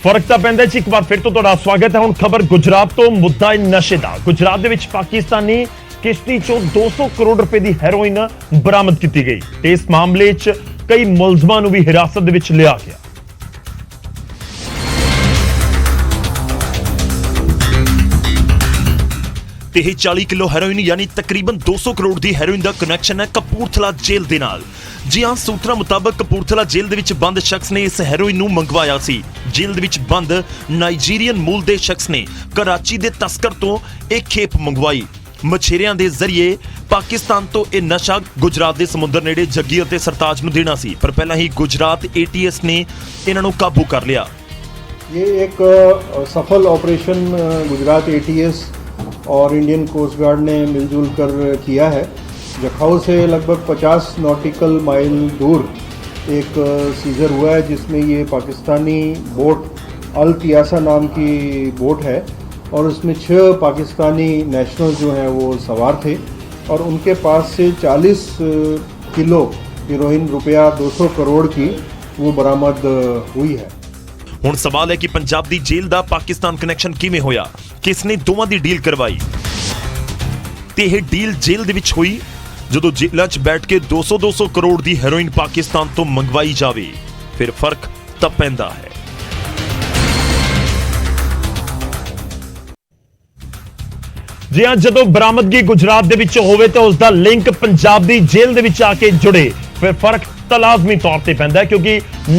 फर्क तो पैंदा जी। एक बार फिर तो तुहाडा स्वागत है। हुण खबर गुजरात तो मुद्दा है नशे दा। गुजरात दे विच पाकिस्तानी किश्ती चों 200 करोड़ रुपए की हैरोइन बरामद की गई। इस मामले च कई मुलजमां नूं भी हिरासत दे विच लिया गया। ਇਹ 40 ਕਿਲੋ ਹੈਰੋਇਨ ਯਾਨੀ ਤਕਰੀਬਨ 200 ਕਰੋੜ ਦੀ ਹੈਰੋਇਨ ਦਾ ਕਨੈਕਸ਼ਨ ਹੈ ਕਪੂਰਥਲਾ ਜੇਲ੍ਹ ਦੇ ਨਾਲ। ਜੀ ਹਾਂ, ਸੂਤਰਾਂ ਮੁਤਾਬਕ ਕਪੂਰਥਲਾ ਜੇਲ੍ਹ ਦੇ ਵਿੱਚ ਬੰਦ ਸ਼ਖਸ ਨੇ ਇਸ ਹੈਰੋਇਨ ਨੂੰ ਮੰਗਵਾਇਆ ਸੀ। ਜੇਲ੍ਹ ਦੇ ਵਿੱਚ ਬੰਦ ਨਾਈਜੀਰੀਅਨ ਮੂਲ ਦੇ ਸ਼ਖਸ ਨੇ ਕਰਾਚੀ ਦੇ ਤਸਕਰ ਤੋਂ ਇਹ ਖੇਪ ਮੰਗਵਾਈ। ਮਛੇਰਿਆਂ ਦੇ ਜ਼ਰੀਏ ਪਾਕਿਸਤਾਨ ਤੋਂ ਇਹ ਨਸ਼ਾ ਗੁਜਰਾਤ ਦੇ ਸਮੁੰਦਰ ਨੇੜੇ ਜੱਗੀ ਅਤੇ ਸਰਤਾਜ ਨੂੰ ਦੇਣਾ ਸੀ, ਪਰ ਪਹਿਲਾਂ ਹੀ ਗੁਜਰਾਤ ATS ਨੇ ਇਹਨਾਂ ਨੂੰ ਕਾਬੂ ਕਰ ਲਿਆ। ये एक सफल ऑपरेशन गुजरात ATS और इंडियन कोस्ट गार्ड ने मिलजुल कर किया है। जखाऊ से लगभग 50 नॉटिकल माइल दूर एक सीजर हुआ है, जिसमें ये पाकिस्तानी बोट अल तियासा नाम की बोट है और उसमें 6 पाकिस्तानी नेशनल जो हैं वो सवार थे और उनके पास से 40 किलो हीरोइन रुपया 200 करोड़ की वो बरामद हुई है। ਹੁਣ ਸਵਾਲ ਹੈ ਕਿ ਪੰਜਾਬ ਦੀ ਜੇਲ੍ਹ ਦਾ ਪਾਕਿਸਤਾਨ ਕਨੈਕਸ਼ਨ ਕਿਵੇਂ ਹੋਇਆ, ਕਿਸ ਨੇ ਦੋਵਾਂ ਦੀ ਡੀਲ ਕਰਵਾਈ ਤੇ ਇਹ ਡੀਲ ਜੇਲ੍ਹ ਦੇ ਵਿੱਚ ਹੋਈ ਜਦੋਂ ਜੇਲ੍ਹਾਂ 'ਚ ਬੈਠ ਕੇ 200 ਕਰੋੜ ਦੀ ਹੈਰੋਇਨ ਪਾਕਿਸਤਾਨ ਤੋਂ ਮੰਗਵਾਈ ਜਾਵੇ, ਫਿਰ ਫਰਕ ਤਾਂ ਪੈਂਦਾ ਹੈ। जी हाँ, जदों बरामदगी गुजरात दे विच होवे तो उसका लिंक पंजाब दी जेल दे विच आके जुड़े, फिर फर्क तो लाजमी तौर पर पैंदा है, क्योंकि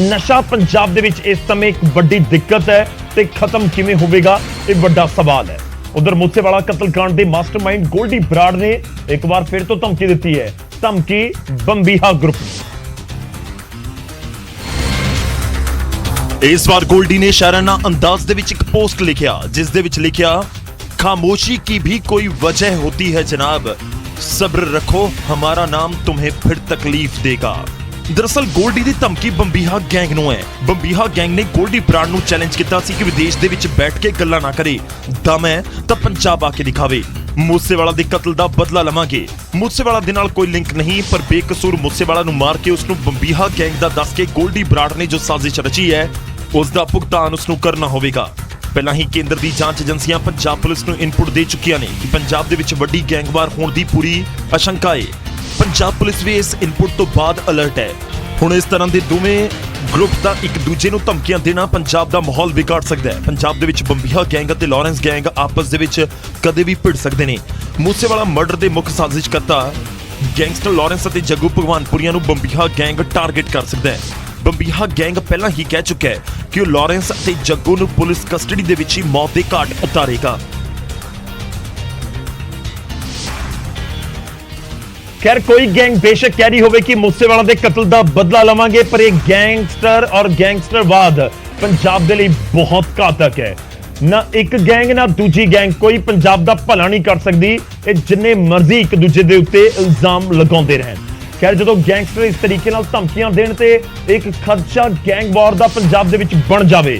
नशा पंजाब दे विच इस समय एक बड़ी दिक्कत है ते खत्म किवें होवेगा ये बड़ा सवाल है। उधर मूसेवाला कतलकांड के मास्टरमाइंड गोल्डी बराड़ ने एक बार फिर तो धमकी दी है। धमकी बंबीहा ग्रुप इस बार गोल्डी ने शायराना अंदाज दे विच एक पोस्ट लिखिया, जिस दे विच लिखिया, खामोशी की भी कोई वजह होती है जनाब, सब्र रखो हमारा नाम तुम्हें फिर तकलीफ देगा। दरअसल गोल्डी ਦੀ ਧਮਕੀ ਬੰਬੀਹਾ ਗੈਂਗ ਨੂੰ ਹੈ। ਬੰਬੀਹਾ ਗੈਂਗ ਨੇ ਗੋਲਡੀ ਬਰਾੜ ਨੂੰ ਚੈਲੰਜ ਕੀਤਾ ਸੀ ਕਿ ਵਿਦੇਸ਼ ਦੇ ਵਿੱਚ ਬੈਠ ਕੇ ਗੱਲਾਂ ਨਾ ਕਰੇ, ਦਮ ਹੈ ਤਾਂ ਪੰਜਾਬ ਆ ਕੇ ਦਿਖਾਵੇ। ਮੂਸੇਵਾਲਾ ਦੇ ਕਤਲ ਦਾ ਬਦਲਾ ਲਵਾਂਗੇ। ਮੂਸੇਵਾਲਾ ਦੇ ਨਾਲ ਕੋਈ ਲਿੰਕ ਨਹੀਂ, ਪਰ ਬੇਕਸੂਰ ਮੂਸੇਵਾਲਾ ਨੂੰ ਮਾਰ ਕੇ ਉਸ ਨੂੰ ਬੰਬੀਹਾ ਗੈਂਗ ਦਾ ਦੱਸ ਕੇ ਗੋਲਡੀ ਬਰਾੜ ਨੇ ਜੋ ਸਾਜ਼ਿਸ਼ ਰਚੀ ਹੈ ਉਸ ਦਾ ਭੁਗਤਾਨ ਉਸ ਨੂੰ ਕਰਨਾ ਹੋਵੇਗਾ। ਪਹਿਲਾਂ ਹੀ ਕੇਂਦਰ ਦੀ ਜਾਂਚ ਏਜੰਸੀਆਂ ਪੰਜਾਬ ਪੁਲਿਸ ਨੂੰ ਇਨਪੁਟ ਦੇ ਚੁੱਕੀਆਂ ਨੇ ਕਿ ਪੰਜਾਬ ਦੇ ਵਿੱਚ ਵੱਡੀ ਗੈਂਗਵਾਰ ਹੋਣ ਦੀ ਪੂਰੀ ਆਸ਼ੰਕਾ ਹੈ। ਪੰਜਾਬ ਪੁਲਿਸ ਵੀ ਇਸ ਇਨਪੁਟ ਤੋਂ ਬਾਅਦ ਅਲਰਟ ਹੈ। ਹੁਣ ਇਸ ਤਰ੍ਹਾਂ ਦੇ ਦੋਵੇਂ ਗਰੁੱਪ ਦਾ ਇੱਕ ਦੂਜੇ ਨੂੰ ਧਮਕੀਆਂ ਦੇਣਾ ਪੰਜਾਬ ਦਾ ਮਾਹੌਲ ਵਿਗਾੜ ਸਕਦਾ ਹੈ। ਪੰਜਾਬ ਦੇ ਵਿੱਚ ਬੰਬੀਹਾ ਗੈਂਗ ਅਤੇ ਲਾਰੈਂਸ ਗੈਂਗ ਆਪਸ ਦੇ ਵਿੱਚ ਕਦੇ ਵੀ ਭਿੜ ਸਕਦੇ ਨੇ। ਮੂਸੇਵਾਲਾ ਮਰਡਰ ਦੇ ਮੁੱਖ ਸਾਜ਼ਿਸ਼ਕਰਤਾ ਗੈਂਗਸਟਰ ਲਾਰੈਂਸ ਅਤੇ ਜੱਗੂ ਭਗਵਾਨਪੁਰੀਆ ਨੂੰ ਬੰਬੀਹਾ ਗੈਂਗ ਟਾਰਗੇਟ ਕਰ ਸਕਦਾ ਹੈ। ਬੰਬੀਹਾ ਗੈਂਗ ਪਹਿਲਾਂ ਹੀ ਕਹਿ ਚੁੱਕਾ ਹੈ ਕਿ ਉਹ ਲਾਰੈਂਸ ਅਤੇ ਜੱਗੂ ਨੂੰ ਪੁਲਿਸ ਕਸਟਡੀ ਦੇ ਵਿੱਚ ਹੀ ਮੌਤ ਦੇ ਘਾਟ ਉਤਾਰੇਗਾ। खैर कोई गैंग बेशक कह रही होवे कि मूसेवाला दे कत्ल दा बदला लवांगे, पर यह गैंगस्टर और गैंगस्टरवाद पंजाब दे लई बहुत घातक है। ना एक गैंग ना दूजी गैंग कोई पंजाब दा भला नहीं कर सकती, जिन्ने मर्जी एक दूजे दे उत्ते इल्जाम लगाउंदे रहन। खैर जो गैंगस्टर इस तरीके नाल धमकियां देण ते एक खदशा गैंग वॉर दा पंजाब दे विच बन जावे,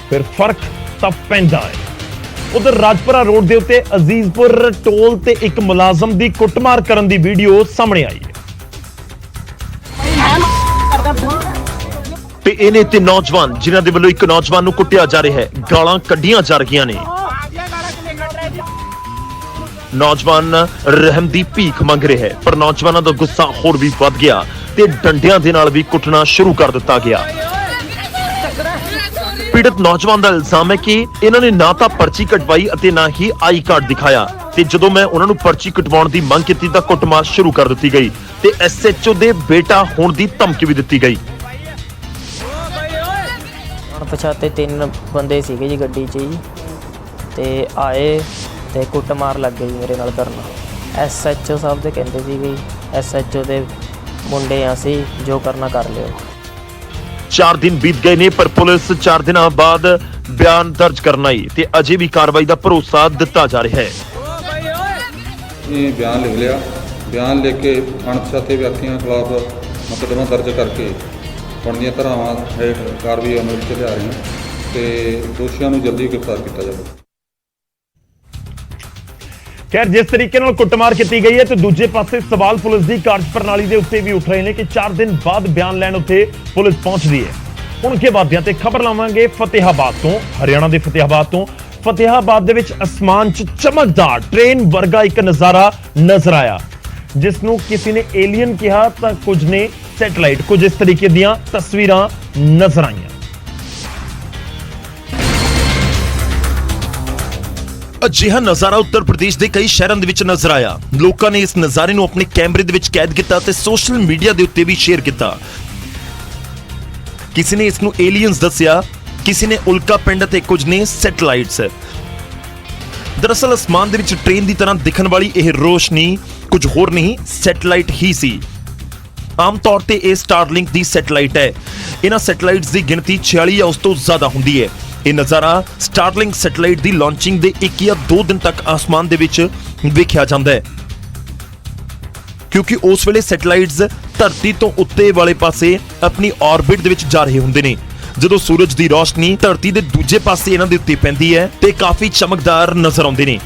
फिर फर्क तां पैंदा है। उधर राजपुरा रोड के उत्ते अजीजपुर टोल ते एक मुलाजम की कुटमार करन दी वीडियो सामने आई है। ਤੇ ਇਹਨੇ ਤੇ ਨੌਜਵਾਨ ਜਿਨ੍ਹਾਂ ਦੇ ਵੱਲੋਂ ਇੱਕ ਨੌਜਵਾਨ ਨੂੰ ਕੁੱਟਿਆ ਜਾ ਰਿਹਾ ਹੈ, ਗਾਲਾਂ ਕੱਢੀਆਂ ਜਾ ਰਹੀਆਂ ਨੇ। ਨੌਜਵਾਨ ਰਹਿਮ ਦੀ ਭੀਖ ਮੰਗ ਰਿਹਾ ਹੈ, ਪਰ ਨੌਜਵਾਨਾਂ ਦਾ ਗੁੱਸਾ ਹੋਰ ਵੀ ਵੱਧ ਗਿਆ ਤੇ ਡੰਡਿਆਂ ਦੇ ਨਾਲ ਵੀ ਕੁੱਟਣਾ ਸ਼ੁਰੂ ਕਰ ਦਿੱਤਾ ਗਿਆ। ਪੀੜਤ ਨੌਜਵਾਨ ਦਾ ਇਲਜ਼ਾਮ ਹੈ ਕਿ ਇਹਨਾਂ ਨੇ ਨਾ ਤਾਂ ਪਰਚੀ ਕਟਵਾਈ ਅਤੇ ਨਾ ਹੀ ਆਈ ਕਾਰਡ ਦਿਖਾਇਆ, ਤੇ ਜਦੋਂ ਮੈਂ ਉਹਨਾਂ ਨੂੰ ਪਰਚੀ ਕਟਵਾਉਣ ਦੀ ਮੰਗ ਕੀਤੀ ਤਾਂ ਕੁੱਟਮਾਰ ਸ਼ੁਰੂ ਕਰ ਦਿੱਤੀ ਗਈ ਤੇ SHO ਦੇ ਬੇਟਾ ਹੋਣ ਦੀ ਧਮਕੀ ਵੀ ਦਿੱਤੀ ਗਈ। ਪਛਾਤੇ 3 ਬੰਦੇ ਸੀਗੇ ਜੀ ਗੱਡੀ 'ਚ ਜੀ, ਤੇ ਆਏ ਤੇ ਕੁੱਟਮਾਰ ਲੱਗ ਗਈ ਮੇਰੇ ਨਾਲ ਕਰਨ। SHO ਸਾਹਿਬ ਦੇ ਕਹਿੰਦੇ ਸੀਗੇ SHO ਦੇ ਮੁੰਡੇ ਆ ਸੀ, ਜੋ ਕਰਨਾ ਕਰ ਲਿਓ। 4 दिन बीत गए ने, पर पुलिस 4 दिनों बाद बयान दर्ज करना ही ते अजे भी कार्रवाई का भरोसा दिता जा रहा है। ये बयान लिख लिया, बयान लिख के अणपछाते व्यक्तियों खिलाफ मुकदमा दर्ज करके बनदियां धारावां हेठ कार्रवाई अमल च लिया रही हैं ते दोषियों को जल्दी गिरफ्तार किया जाए। खैर जिस तरीके नाल कुटमार की गई है तो दूजे पासे सवाल पुलिस की कार्य प्रणाली के उत्ते भी उठ रहे हैं कि 4 दिन बाद बयान लैन उत्ते पुलिस पहुंचती है। ਹੁਣ ਅੱਗੇ ਵਧਦੇ ਤੇ ਖਬਰ ਲਾਵਾਂਗੇ ਫਤਿਹਾਬਾਦ ਤੋਂ। ਹਰਿਆਣਾ ਦੇ ਫਤਿਹਾਬਾਦ ਤੋਂ। ਫਤਿਹਾਬਾਦ ਦੇ ਵਿੱਚ ਅਸਮਾਨ 'ਚ ਚਮਕਦਾਰ ਟ੍ਰੇਨ ਵਰਗਾ ਇੱਕ ਨਜ਼ਾਰਾ ਨਜ਼ਰ ਆਇਆ, ਜਿਸ ਨੂੰ ਕਿਸੇ ਨੇ ਏਲੀਅਨ ਕਿਹਾ ਤਾਂ ਕੁਝ ਨੇ ਸੈਟੇਲਾਈਟ। ਕੁਝ ਇਸ ਤਰੀਕੇ ਦੀਆਂ ਤਸਵੀਰਾਂ ਨਜ਼ਰ ਆਈਆਂ। ਅਜਿਹਾ ਨਜ਼ਾਰਾ ਉੱਤਰ ਪ੍ਰਦੇਸ਼ ਦੇ ਕਈ ਸ਼ਹਿਰਾਂ ਦੇ ਵਿੱਚ ਨਜ਼ਰ ਆਇਆ। ਲੋਕਾਂ ਨੇ ਇਸ ਨਜ਼ਾਰੇ ਨੂੰ ਆਪਣੇ ਕੈਮਰੇ ਦੇ ਵਿੱਚ ਕੈਦ ਕੀਤਾ ਤੇ ਸੋਸ਼ਲ ਮੀਡੀਆ ਦੇ ਉੱਤੇ ਵੀ ਸ਼ੇਅਰ ਕੀਤਾ। ਕਿਸੇ ਨੇ ਇਸ ਨੂੰ ਏਲੀਅਨਸ ਦੱਸਿਆ, ਕਿਸੇ ਨੇ ਉਲਕਾ ਪਿੰਡ ਤੇ ਕੁਝ ਨੇ ਸੈਟੇਲਾਈਟਸ। ਦਰਅਸਲ ਅਸਮਾਨ ਦੇ ਵਿੱਚ ਟ੍ਰੇਨ ਦੀ ਤਰ੍ਹਾਂ ਦਿਖਣ ਵਾਲੀ ਇਹ ਰੋਸ਼ਨੀ ਕੁਝ ਹੋਰ ਨਹੀਂ, ਸੈਟੇਲਾਈਟ ਹੀ ਸੀ। ਆਮ ਤੌਰ ਤੇ ਇਹ ਸਟਾਰਲਿੰਕ ਦੀ ਸੈਟੇਲਾਈਟ ਹੈ। ਇਹਨਾਂ ਸੈਟੇਲਾਈਟਸ ਦੀ ਗਿਣਤੀ 46 ਜਾਂ ਉਸ ਤੋਂ ਜ਼ਿਆਦਾ ਹੁੰਦੀ ਹੈ। ਇਹ ਨਜ਼ਾਰਾ ਸਟਾਰਲਿੰਕ ਸੈਟੇਲਾਈਟ ਦੀ ਲਾਂਚਿੰਗ ਦੇ 1 ਜਾਂ 2 ਦਿਨ ਤੱਕ ਆਸਮਾਨ ਦੇ ਵਿੱਚ ਵੇਖਿਆ ਜਾਂਦਾ ਹੈ, ਕਿਉਂਕਿ ਉਸ ਵੇਲੇ ਸੈਟੇਲਾਈਟਸ ਧਰਤੀ ਤੋਂ ਉੱਤੇ ਵਾਲੇ ਪਾਸੇ ਆਪਣੀ ਆਰਬਿਟ ਦੇ ਵਿੱਚ ਜਾ ਰਹੇ ਹੁੰਦੇ ਨੇ। ਜਦੋਂ ਸੂਰਜ ਦੀ ਰੋਸ਼ਨੀ ਧਰਤੀ ਦੇ ਦੂਜੇ ਪਾਸੇ ਇਹਨਾਂ ਦੇ ਉੱਤੇ ਪੈਂਦੀ ਹੈ ਤੇ ਕਾਫੀ ਚਮਕਦਾਰ ਨਜ਼ਰ ਆਉਂਦੇ ਨੇ।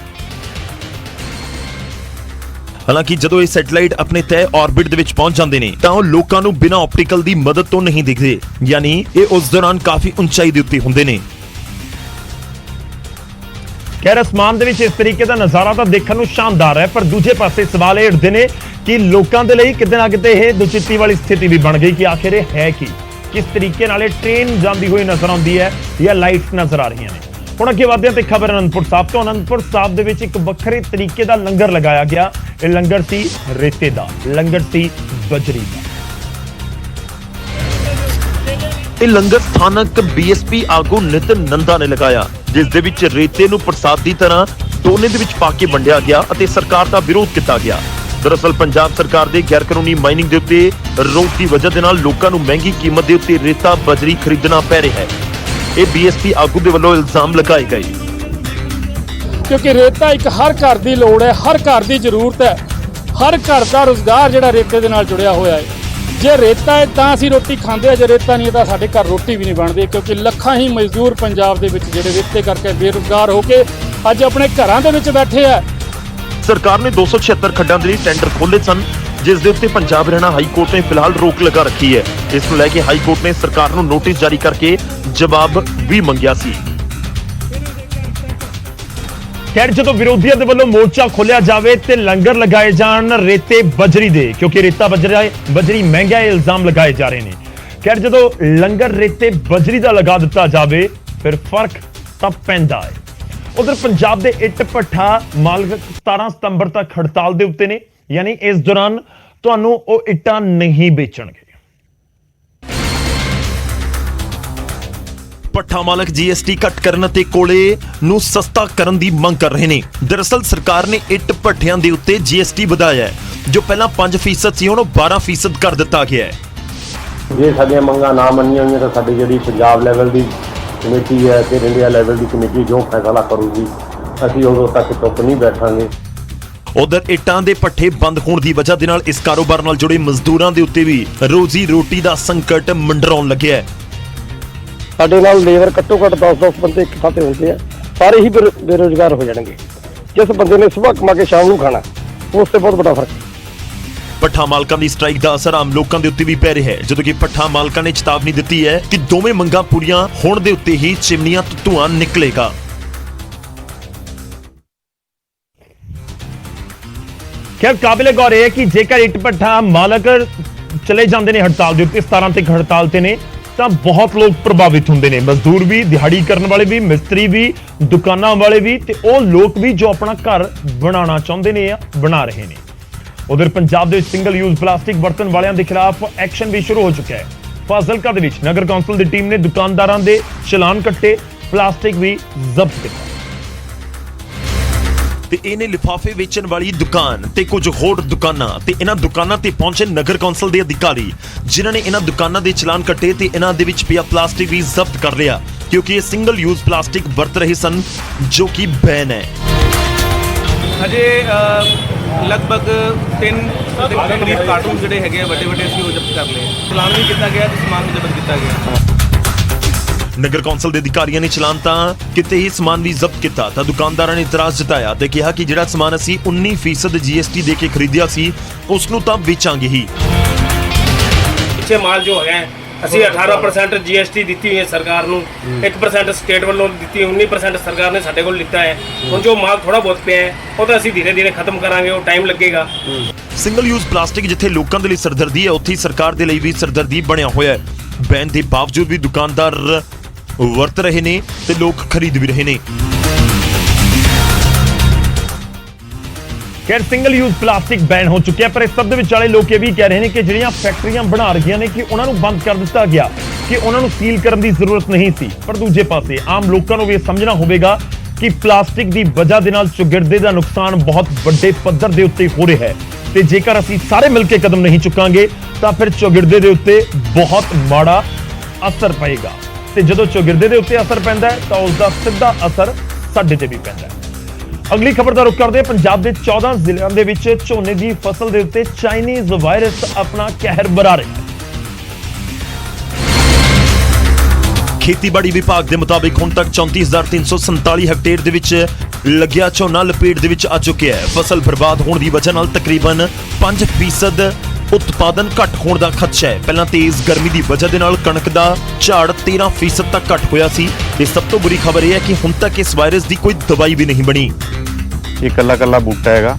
ਹਾਲਾਂਕਿ ਜਦੋਂ ਇਹ ਸੈਟੇਲਾਈਟ ਆਪਣੇ ਤੈਅ ਆਰਬਿਟ ਦੇ ਵਿੱਚ ਪਹੁੰਚ ਜਾਂਦੇ ਨੇ ਤਾਂ ਉਹ ਲੋਕਾਂ ਨੂੰ ਬਿਨਾਂ ਆਪਟੀਕਲ ਦੀ ਮਦਦ ਤੋਂ ਨਹੀਂ ਦਿਖਦੇ, ਯਾਨੀ ਇਹ ਉਸ ਦੌਰਾਨ ਕਾਫੀ ਉਚਾਈ ਦੇ ਉੱਤੇ ਹੁੰਦੇ ਨੇ। ਖੈਰ ਅਸਮਾਨ ਦੇ ਵਿੱਚ ਇਸ ਤਰੀਕੇ ਦਾ ਨਜ਼ਾਰਾ ਤਾਂ ਦੇਖਣ ਨੂੰ ਸ਼ਾਨਦਾਰ ਹੈ, ਪਰ ਦੂਜੇ ਪਾਸੇ ਸਵਾਲ ਇਹ ਉੱਠਦੇ ਨੇ ਕਿ ਲੋਕਾਂ ਦੇ ਲਈ ਕਿਤੇ ਨਾ ਕਿਤੇ ਇਹ ਦੁਚਿੱਤੀ ਵਾਲੀ ਸਥਿਤੀ ਵੀ ਬਣ ਗਈ ਕਿ ਆਖਿਰ ਇਹ ਹੈ ਕੀ, ਕਿਸ ਤਰੀਕੇ ਨਾਲ ਇਹ ਟ੍ਰੇਨ ਜਾਂਦੀ ਹੋਈ ਨਜ਼ਰ ਆਉਂਦੀ ਹੈ ਜਾਂ ਲਾਈਟਸ ਨਜ਼ਰ ਆ ਰਹੀਆਂ ਨੇ। ਹੁਣ ਅੱਗੇ ਵਧਦੇ ਹਾਂ ਤੇ ਖਬਰ ਅਨੰਦਪੁਰ ਸਾਹਿਬ ਤੋਂ। ਅਨੰਦਪੁਰ ਸਾਹਿਬ ਦੇ ਵਿੱਚ ਇੱਕ ਵੱਖਰੇ ਤਰੀਕੇ ਦਾ ਲੰਗਰ ਲਗਾਇਆ ਗਿਆ। ਇਹ ਲੰਗਰ ਸੀ ਰੇਤੇ ਦਾ, ਲੰਗਰ ਸੀ ਬਜਰੀ ਦਾ। ਇਹ ਲੰਗਰ ਸਥਾਨਕ ਬੀਐਸਪੀ ਆਗੂ ਨਿਤਿਨ ਨੰਦਾ ਨੇ ਲਗਾਇਆ, ਜਿਸ ਦੇ ਵਿੱਚ ਰੇਤੇ ਨੂੰ ਪ੍ਰਸਾਦ ਦੀ ਤਰ੍ਹਾਂ ਟੋਨੇ ਦੇ ਵਿੱਚ ਪਾ ਕੇ ਵੰਡਿਆ ਗਿਆ ਅਤੇ ਸਰਕਾਰ ਦਾ ਵਿਰੋਧ ਕੀਤਾ ਗਿਆ। ਦਰਅਸਲ ਪੰਜਾਬ ਸਰਕਾਰ ਦੇ ਗੈਰ ਕਾਨੂੰਨੀ ਮਾਈਨਿੰਗ ਦੇ ਉੱਤੇ ਰੋਕ ਦੀ ਵਜ੍ਹਾ ਦੇ ਨਾਲ ਲੋਕਾਂ ਨੂੰ ਮਹਿੰਗੀ ਕੀਮਤ ਦੇ ਉੱਤੇ ਰੇਤਾ ਬਜਰੀ ਖਰੀਦਣਾ ਪੈ ਰਿਹਾ ਹੈ। ਇਹ ਬੀਐਸਪੀ ਆਗੂ ਦੇ ਵੱਲੋਂ ਇਲਜ਼ਾਮ ਲਗਾਏ ਗਏ, ਕਿਉਂਕਿ ਰੇਤਾ ਇੱਕ ਹਰ ਘਰ ਦੀ ਲੋੜ ਹੈ, ਹਰ ਘਰ ਦੀ ਜ਼ਰੂਰਤ ਹੈ, ਹਰ ਘਰ ਦਾ ਰੁਜ਼ਗਾਰ ਜਿਹੜਾ ਰੇਤੇ ਦੇ ਨਾਲ ਜੁੜਿਆ ਹੋਇਆ ਹੈ। ਜੇ ਰੇਤਾ ਹੈ ਤਾਂ ਅਸੀਂ ਰੋਟੀ ਖਾਂਦੇ ਆ, ਜੇ ਰੇਤਾ ਨਹੀਂ ਤਾਂ ਸਾਡੇ ਘਰ ਰੋਟੀ ਵੀ ਨਹੀਂ ਬਣਦੀ, ਕਿਉਂਕਿ ਲੱਖਾਂ ਹੀ ਮਜ਼ਦੂਰ ਪੰਜਾਬ ਦੇ ਵਿੱਚ ਜਿਹੜੇ ਰੇਤੇ ਕਰਕੇ ਬੇਰੁਜ਼ਗਾਰ ਹੋ ਕੇ ਅੱਜ ਆਪਣੇ ਘਰਾਂ ਦੇ ਵਿੱਚ ਬੈਠੇ ਆ। ਸਰਕਾਰ ਨੇ 276 ਖੱਡਾਂ ਦੇ ਲਈ ਟੈਂਡਰ ਖੋਲ੍ਹੇ ਸਨ, ਜਿਸ ਦੇ ਉੱਤੇ ਪੰਜਾਬ ਹਰਿਆਣਾ ਹਾਈ ਕੋਰਟ ਨੇ ਫਿਲਹਾਲ ਰੋਕ ਲਗਾ ਰੱਖੀ ਹੈ। ਇਸ ਨੂੰ ਲੈ ਕੇ ਹਾਈ ਕੋਰਟ ਨੇ ਸਰਕਾਰ ਨੂੰ ਨੋਟਿਸ ਜਾਰੀ ਕਰਕੇ ਜਵਾਬ ਵੀ ਮੰਗਿਆ ਸੀ। ਖੈਰ ਜਦੋਂ ਵਿਰੋਧੀਆਂ ਦੇ ਵੱਲੋਂ ਮੋਰਚਾ ਖੋਲਿਆ ਜਾਵੇ ਤੇ ਲੰਗਰ ਲਗਾਏ ਜਾਣ ਰੇਤੇ ਬਜਰੀ ਦੇ, ਕਿਉਂਕਿ ਰੇਤਾ ਬਜਰੀ ਮਹਿੰਗਾ ਇਲਜ਼ਾਮ ਲਗਾਏ ਜਾ ਰਹੇ ਨੇ। ਖੈਰ ਜਦੋਂ ਲੰਗਰ ਰੇਤੇ ਬਜਰੀ ਦਾ ਲਗਾ ਦਿੱਤਾ ਜਾਵੇ ਫਿਰ ਫਰਕ ਤਾਂ ਪੈਂਦਾ ਹੈ। ਉਧਰ ਪੰਜਾਬ ਦੇ ਇੱਟ ਭੱਠਾ ਮਾਲਕ 17 ਸਤੰਬਰ ਤੱਕ ਹੜਤਾਲ ਦੇ ਉੱਤੇ ਨੇ, ਯਾਨੀ ਇਸ ਦੌਰਾਨ ਤੁਹਾਨੂੰ ਉਹ ਇੱਟਾਂ ਨਹੀਂ ਵੇਚਣਗੇ। ਭੱਠਾ ਮਾਲਕ ਜੀਐਸਟੀ ਘੱਟ ਕਰਨ ਅਤੇ ਕੋਲੇ ਨੂੰ ਸਸਤਾ ਕਰਨ ਦੀ ਮੰਗ ਕਰ ਰਹੇ ਨੇ। ਦਰਅਸਲ ਸਰਕਾਰ ਨੇ ਇੱਟ ਭੱਠਿਆਂ ਦੇ ਉੱਤੇ ਜੀਐਸਟੀ ਵਧਾਇਆ ਹੈ, ਜੋ ਪਹਿਲਾਂ 5% ਸੀ, ਹੁਣ ਉਹ 12% ਕਰ ਦਿੱਤਾ ਗਿਆ ਹੈ। ਜੇ ਸਾਡੀਆਂ ਮੰਗਾਂ ਨਾ ਮੰਨੀਆਂ ਹੋਈਆਂ ਤਾਂ ਸਾਡੀ ਜਿਹੜੀ ਪੰਜਾਬ ਲੈਵਲ ਦੀ ਕਮੇਟੀ ਹੈ ਤੇ ਇੰਡੀਆ ਲੈਵਲ ਦੀ ਕਮੇਟੀ ਜੋ ਫੈਸਲਾ ਕਰੂਗੀ ਅਸੀਂ ਉਦੋਂ ਤੱਕ ਚੁੱਪ ਨਹੀਂ ਬੈਠਾਂਗੇ। ਉਧਰ ਇੱਟਾਂ ਦੇ ਭੱਠੇ ਬੰਦ ਹੋਣ ਦੀ ਵਜ੍ਹਾ ਦੇ ਨਾਲ ਇਸ ਕਾਰੋਬਾਰ ਨਾਲ ਜੁੜੇ ਮਜ਼ਦੂਰਾਂ ਦੇ ਉੱਤੇ ਵੀ ਰੋਜ਼ੀ ਰੋਟੀ ਦਾ ਸੰਕਟ ਮੰਡਰਾਉਣ ਲੱਗਿਆ ਹੈ। ਸਾਡੇ ਨਾਲ ਲੇਬਰ ਘੱਟੋ ਘੱਟ 10 ਬੰਦੇ ਇੱਕ ਥਾਂ ਤੇ ਹੁੰਦੇ ਆ, ਸਾਰੇ ਹੀ ਬੇਰੁਜ਼ਗਾਰ ਹੋ ਜਾਣਗੇ। ਜਿਸ ਬੰਦੇ ਨੇ ਸਵੇਰ ਕਮਾ ਕੇ ਸ਼ਾਮ ਨੂੰ ਖਾਣਾ, ਉਸ ਤੇ ਬਹੁਤ ਵੱਡਾ ਫਰਕ ਹੈ। ਭੱਠਾ ਮਾਲਕਾਂ ਦੀ ਸਟ੍ਰਾਈਕ ਦਾ ਅਸਰ ਆਮ ਲੋਕਾਂ ਦੇ ਉੱਤੇ ਵੀ ਪੈ ਰਿਹਾ ਹੈ, ਜਦੋਂ ਕਿ ਭੱਠਾ ਮਾਲਕਾਂ ਨੇ ਚੇਤਾਵਨੀ ਦਿੱਤੀ ਹੈ ਕਿ ਦੋਵੇਂ ਮੰਗਾਂ ਪੂਰੀਆਂ ਹੋਣ ਦੇ ਉੱਤੇ ਹੀ ਚਿਮਨੀਆਂ ਤੋਂ ਧੂਆਂ ਨਿਕਲੇਗਾ। ਖੈਰ ਕਾਬਿਲੇ ਗੌਰ ਇਹ ਹੈ ਕਿ ਜੇਕਰ ਇੱਟ ਭੱਠਾ ਮਾਲਕ ਚਲੇ ਜਾਂਦੇ ਨੇ ਹੜਤਾਲ ਦੇ ਉੱਤੇ, 17 ਤੱਕ ਹੜਤਾਲ ਤੇ ਨੇ, ਤਾਂ ਬਹੁਤ ਲੋਕ ਪ੍ਰਭਾਵਿਤ ਹੁੰਦੇ ਨੇ। ਮਜ਼ਦੂਰ ਵੀ, ਦਿਹਾੜੀ ਕਰਨ ਵਾਲੇ ਵੀ, ਮਿਸਤਰੀ ਵੀ, ਦੁਕਾਨਾਂ ਵਾਲੇ ਵੀ ਤੇ ਉਹ ਲੋਕ ਵੀ ਜੋ ਆਪਣਾ ਘਰ ਬਣਾਉਣਾ ਚਾਹੁੰਦੇ ਨੇ ਜਾਂ ਬਣਾ ਰਹੇ ਨੇ। ਉਧਰ ਪੰਜਾਬ ਦੇ ਵਿੱਚ ਸਿੰਗਲ ਯੂਜ਼ ਪਲਾਸਟਿਕ ਬਰਤਨ ਵਾਲਿਆਂ ਦੇ ਖਿਲਾਫ ਐਕਸ਼ਨ ਵੀ ਸ਼ੁਰੂ ਹੋ ਚੁੱਕਾ ਹੈ। ਫਾਜ਼ਿਲਕਾ ਦੇ ਵਿੱਚ ਨਗਰ ਕੌਂਸਲ ਦੀ ਟੀਮ ਨੇ ਦੁਕਾਨਦਾਰਾਂ ਦੇ ਚਲਾਨ ਕੱਟੇ, ਪਲਾਸਟਿਕ ਵੀ ਜ਼ਬਤ ਕੀਤਾ। ਤੇ ਇਹਨੇ ਲਿਫਾਫੇ ਵੇਚਣ ਵਾਲੀ ਦੁਕਾਨ ਤੇ ਕੁਝ ਹੋਰ ਦੁਕਾਨਾਂ ਤੇ ਇਹਨਾਂ ਦੁਕਾਨਾਂ ਤੇ ਪਹੁੰਚੇ ਨਗਰ ਕੌਂਸਲ ਦੇ ਅਧਿਕਾਰੀ, ਜਿਨ੍ਹਾਂ ਨੇ ਇਹਨਾਂ ਦੁਕਾਨਾਂ ਦੇ ਚਲਾਨ ਕੱਟੇ ਤੇ ਇਹਨਾਂ ਦੇ ਵਿੱਚ ਪਿਆ ਪਲਾਸਟਿਕ ਵੀ ਜ਼ਬਤ ਕਰ ਲਿਆ, ਕਿਉਂਕਿ ਇਹ ਸਿੰਗਲ ਯੂਜ਼ ਪਲਾਸਟਿਕ ਵਰਤ ਰਹੇ ਸਨ, ਜੋ ਕਿ ਬੈਨ ਹੈ। ਹਜੇ ਲਗਭਗ 3 ਦੇ ਕਰੀਬ ਕਾਰਟੂਨ ਜਿਹੜੇ ਹੈਗੇ ਵੱਡੇ ਵੱਡੇ ਅਸੀਂ ਉਹ ਜ਼ਬਤ ਕਰ ਲਏ। ਚਲਾਨ ਵੀ ਕੀਤਾ ਗਿਆ ਤੇ ਸਮਾਨ ਵੀ ਜ਼ਬਤ ਕੀਤਾ ਗਿਆ। ਨਗਰ ਕੌਂਸਲ ਦੇ ਅਧਿਕਾਰੀਆਂ ਨੇ ਚਲਾਨ ਤਾਂ ਕਿਤੇ ਹੀ ਸਮਾਨ ਵੀ ਜ਼ਬਤ ਕੀਤਾ ਤਾਂ ਦੁਕਾਨਦਾਰਾਂ ਨੇ ਇਤਰਾਜ਼ ਜਤਾਇਆ ਤੇ ਕਿਹਾ ਕਿ ਜਿਹੜਾ ਸਮਾਨ ਅਸੀਂ 19% ਜੀਐਸਟੀ ਦੇ ਕੇ ਖਰੀਦਿਆ ਸੀ ਉਸ ਨੂੰ ਤਾਂ ਵੇਚਾਂਗੇ ਹੀ। पीछे माल जो है ਅਸੀਂ 18% GST ਦਿੱਤੀ ਹੋਈ ਹੈ ਸਰਕਾਰ ਨੂੰ, 1% ਸਟੇਟ ਵੱਲੋਂ ਦਿੱਤੀ, 19% ਸਰਕਾਰ ਨੇ ਸਾਡੇ ਕੋਲ ਲਿੱਤਾ ਹੈ। ਹੁਣ ਜੋ ਮਾਲ ਥੋੜਾ ਬਹੁਤ ਪਿਆ ਹੈ ਉਹ ਤਾਂ ਅਸੀਂ ਧੀਰੇ ਧੀਰੇ ਖਤਮ ਕਰਾਂਗੇ, ਉਹ ਟਾਈਮ ਲੱਗੇਗਾ। ਸਿੰਗਲ ਯੂਜ਼ ਪਲਾਸਟਿਕ ਜਿੱਥੇ ਲੋਕਾਂ ਦੇ ਲਈ ਸਰਦਰਦੀ ਹੈ, ਉੱਥੇ ਹੀ ਸਰਕਾਰ ਦੇ ਲਈ ਵੀ ਸਰਦਰਦੀ ਬਣਿਆ ਹੋਇਆ ਹੈ। ਬੈਨ ਦੇ ਬਾਵਜੂਦ ਵੀ ਦੁਕਾਨਦਾਰ ਵਰਤ ਰਹੇ ਨੇ ਤੇ ਲੋਕ ਖਰੀਦ ਵੀ ਰਹੇ ਨੇ। ਖੈਰ ਸਿੰਗਲ ਯੂਜ਼ ਪਲਾਸਟਿਕ ਬੈਨ ਹੋ ਚੁੱਕਿਆ, ਪਰ ਇਸ ਸਭ ਦੇ ਵਿਚਾਲੇ ਲੋਕ ਇਹ ਵੀ ਕਹਿ ਰਹੇ ਨੇ ਕਿ ਜਿਹੜੀਆਂ ਫੈਕਟਰੀਆਂ ਬਣਾ ਰਹੀਆਂ ਨੇ ਕਿ ਉਹਨਾਂ ਨੂੰ ਬੰਦ ਕਰ ਦਿੱਤਾ ਗਿਆ, ਕਿ ਉਹਨਾਂ ਨੂੰ ਸੀਲ ਕਰਨ ਦੀ ਜ਼ਰੂਰਤ ਨਹੀਂ ਸੀ। ਪਰ ਦੂਜੇ ਪਾਸੇ ਆਮ ਲੋਕਾਂ ਨੂੰ ਵੀ ਇਹ ਸਮਝਣਾ ਹੋਵੇਗਾ ਕਿ ਪਲਾਸਟਿਕ ਦੀ ਵਜ੍ਹਾ ਦੇ ਨਾਲ ਚੌਗਿਰਦੇ ਦਾ ਨੁਕਸਾਨ ਬਹੁਤ ਵੱਡੇ ਪੱਧਰ ਦੇ ਉੱਤੇ ਹੋ ਰਿਹਾ ਹੈ ਤੇ ਜੇਕਰ ਅਸੀਂ ਸਾਰੇ ਮਿਲ ਕੇ ਕਦਮ ਨਹੀਂ ਚੁੱਕਾਂਗੇ ਤਾਂ ਫਿਰ ਚੌਗਿਰਦੇ ਦੇ ਉੱਤੇ ਬਹੁਤ ਮਾੜਾ ਅਸਰ ਪਏਗਾ ਤੇ ਜਦੋਂ ਚੌਗਿਰਦੇ ਦੇ ਉੱਤੇ ਅਸਰ ਪੈਂਦਾ ਹੈ ਤਾਂ ਉਸ ਦਾ ਸਿੱਧਾ ਅਸਰ ਸਾਡੇ ਤੇ ਵੀ ਪੈਂਦਾ ਹੈ। ਅਗਲੀ ਖਬਰ ਦਾ ਰੁਖ ਕਰਦੇ ਹਾਂ। ਪੰਜਾਬ ਦੇ 14 ਜ਼ਿਲ੍ਹਿਆਂ ਦੇ ਵਿੱਚ ਝੋਨੇ ਦੀ ਫਸਲ ਦੇ ਉੱਤੇ ਚਾਈਨੀਜ਼ ਵਾਇਰਸ ਆਪਣਾ ਕਹਿਰ ਬਰਾ ਰਿਹਾ ਹੈ। ਖੇਤੀਬਾੜੀ ਵਿਭਾਗ ਦੇ ਮੁਤਾਬਿਕ ਹੁਣ ਤੱਕ 34,347 ਹੈਕਟੇਅਰ ਦੇ ਵਿੱਚ ਲੱਗਿਆ ਝੋਨਾ ਲਪੇਟ ਦੇ ਵਿੱਚ ਆ ਚੁੱਕਿਆ ਹੈ। ਫਸਲ ਬਰਬਾਦ ਹੋਣ ਦੀ ਵਜ੍ਹਾ ਨਾਲ ਤਕਰੀਬਨ 5% ਉਤਪਾਦਨ ਘੱਟ ਹੋਣ ਦਾ ਖਦਸ਼ਾ ਹੈ। ਪਹਿਲਾਂ ਤੇਜ਼ ਗਰਮੀ ਦੀ ਵਜ੍ਹਾ ਦੇ ਨਾਲ ਕਣਕ ਦਾ ਝਾੜ 13% ਤੱਕ ਘੱਟ ਹੋਇਆ ਸੀ ਤੇ ਸਭ ਤੋਂ ਬੁਰੀ ਖਬਰ ਇਹ ਹੈ ਕਿ ਹੁਣ ਤੱਕ ਇਸ ਵਾਇਰਸ ਦੀ ਕੋਈ ਦਵਾਈ ਵੀ ਨਹੀਂ ਬਣੀ। ਇਹ ਕੱਲਾ ਬੂਟਾ ਹੈਗਾ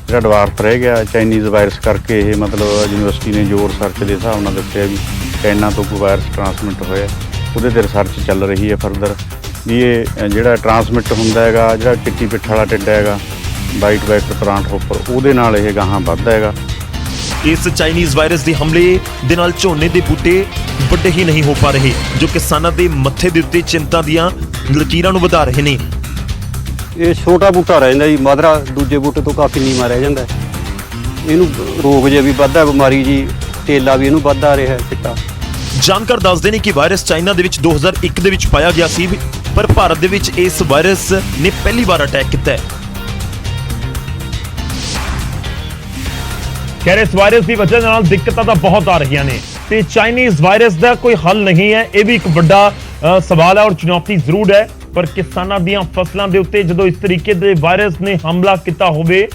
ਜਿਹੜਾ ਡਵਾਰਫ ਰਹਿ ਗਿਆ ਚਾਈਨੀਜ਼ ਵਾਇਰਸ ਕਰਕੇ। ਇਹ ਮਤਲਬ ਯੂਨੀਵਰਸਿਟੀ ਨੇ ਜੋ ਰਿਸਰਚ ਦੇ ਹਿਸਾਬ ਨਾਲ ਦੱਸਿਆ ਵੀ ਚਾਈਨਾ ਤੋਂ ਕੋਈ ਵਾਇਰਸ ਟਰਾਂਸਮਿਟ ਹੋਇਆ, ਉਹਦੇ ਤੇ ਰਿਸਰਚ ਚੱਲ ਰਹੀ ਹੈ ਫਰਦਰ ਵੀ ਇਹ ਜਿਹੜਾ ਟਰਾਂਸਮਿਟ ਹੁੰਦਾ ਹੈਗਾ, ਜਿਹੜਾ ਚਿੱਟੀ ਪਿੱਠ ਵਾਲਾ ਟਿੱਡਾ ਹੈਗਾ ਵਾਈਟ ਵੈਕਟਰ ਪਲਾਂਟ ਹੋਪਰ, ਉਹਦੇ ਨਾਲ ਇਹ ਗਾਹਾਂ ਵੱਧਦਾ ਹੈਗਾ। ਇਸ ਚਾਈਨੀਜ਼ ਵਾਇਰਸ ਦੇ ਹਮਲੇ ਦੇ ਨਾਲ ਝੋਨੇ ਦੇ ਬੂਟੇ ਵੱਡੇ ਹੀ ਨਹੀਂ ਹੋ ਪਾ ਰਹੇ, ਜੋ ਕਿਸਾਨਾਂ ਦੇ ਮੱਥੇ ਦੇ ਉੱਤੇ ਚਿੰਤਾ ਦੀਆਂ ਲਕੀਰਾਂ ਨੂੰ ਵਧਾ ਰਹੇ ਨੇ। ਇਹ ਛੋਟਾ ਬੂਟਾ ਰਹਿ ਜਾਂਦਾ ਜੀ, ਮਾਦਰਾ ਦੂਜੇ ਬੂਟੇ ਤੋਂ ਕਾਫੀ ਨੀਵਾਂ ਰਹਿ ਜਾਂਦਾ। ਇਹਨੂੰ ਰੋਗ ਜੇ ਵੀ ਵੱਧਦਾ, ਬਿਮਾਰੀ ਜੀ ਤੇਲਾ ਵੀ ਇਹਨੂੰ ਵੱਧਦਾ ਰਿਹਾ ਚਿੱਟਾ। ਜਾਣਕਾਰ ਦੱਸਦੇ ਨੇ ਕਿ ਵਾਇਰਸ ਚਾਈਨਾ ਦੇ ਵਿੱਚ 2001 ਦੇ ਵਿੱਚ ਪਾਇਆ ਗਿਆ ਸੀ, ਪਰ ਭਾਰਤ ਦੇ ਵਿੱਚ ਇਸ ਵਾਇਰਸ ਨੇ ਪਹਿਲੀ ਵਾਰ ਅਟੈਕ ਕੀਤਾ ਹੈ। ਖੈਰ ਇਸ ਵਾਇਰਸ ਦੀ ਵਜ੍ਹਾ ਨਾਲ ਦਿੱਕਤਾਂ ਤਾਂ ਬਹੁਤ ਆ ਰਹੀਆਂ ਨੇ ਤੇ ਚਾਈਨੀਜ਼ ਵਾਇਰਸ ਦਾ ਕੋਈ ਹੱਲ ਨਹੀਂ ਹੈ। ਇਹ ਵੀ ਇੱਕ ਵੱਡਾ ਸਵਾਲ ਹੈ ਔਰ ਚੁਣੌਤੀ ਜ਼ਰੂਰ ਹੈ। ਪਰ ਕਿਸਾਨਾਂ ਦੀਆਂ ਫਸਲਾਂ ਦੇ ਉੱਤੇ ਜਦੋਂ ਇਸ ਤਰੀਕੇ ਦੇ ਵਾਇਰਸ ਨੇ ਹਮਲਾ ਕੀਤਾ ਹੋਵੇ,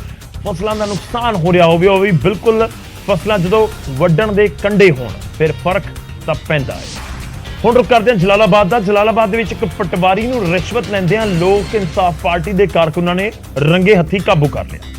ਫਸਲਾਂ ਦਾ ਨੁਕਸਾਨ ਹੋ ਰਿਹਾ ਹੋਵੇ, ਉਹ ਵੀ ਬਿਲਕੁਲ ਫਸਲਾਂ ਜਦੋਂ ਵੱਢਣ ਦੇ ਕੰਢੇ ਹੋਣ, ਫਿਰ ਫਰਕ ਤਾਂ ਪੈਂਦਾ ਹੈ। ਹੁਣ ਰੁਕ ਕਰਦੇ ਹਾਂ ਜਲਾਲਾਬਾਦ ਦਾ। ਜਲਾਲਾਬਾਦ ਦੇ ਵਿੱਚ ਇੱਕ ਪਟਵਾਰੀ ਨੂੰ ਰਿਸ਼ਵਤ ਲੈਂਦਿਆਂ ਲੋਕ ਇਨਸਾਫ ਪਾਰਟੀ ਦੇ ਕਾਰਕੁਨਾਂ ਨੇ ਰੰਗੇ ਹੱਥੀਂ ਕਾਬੂ ਕਰ ਲਿਆ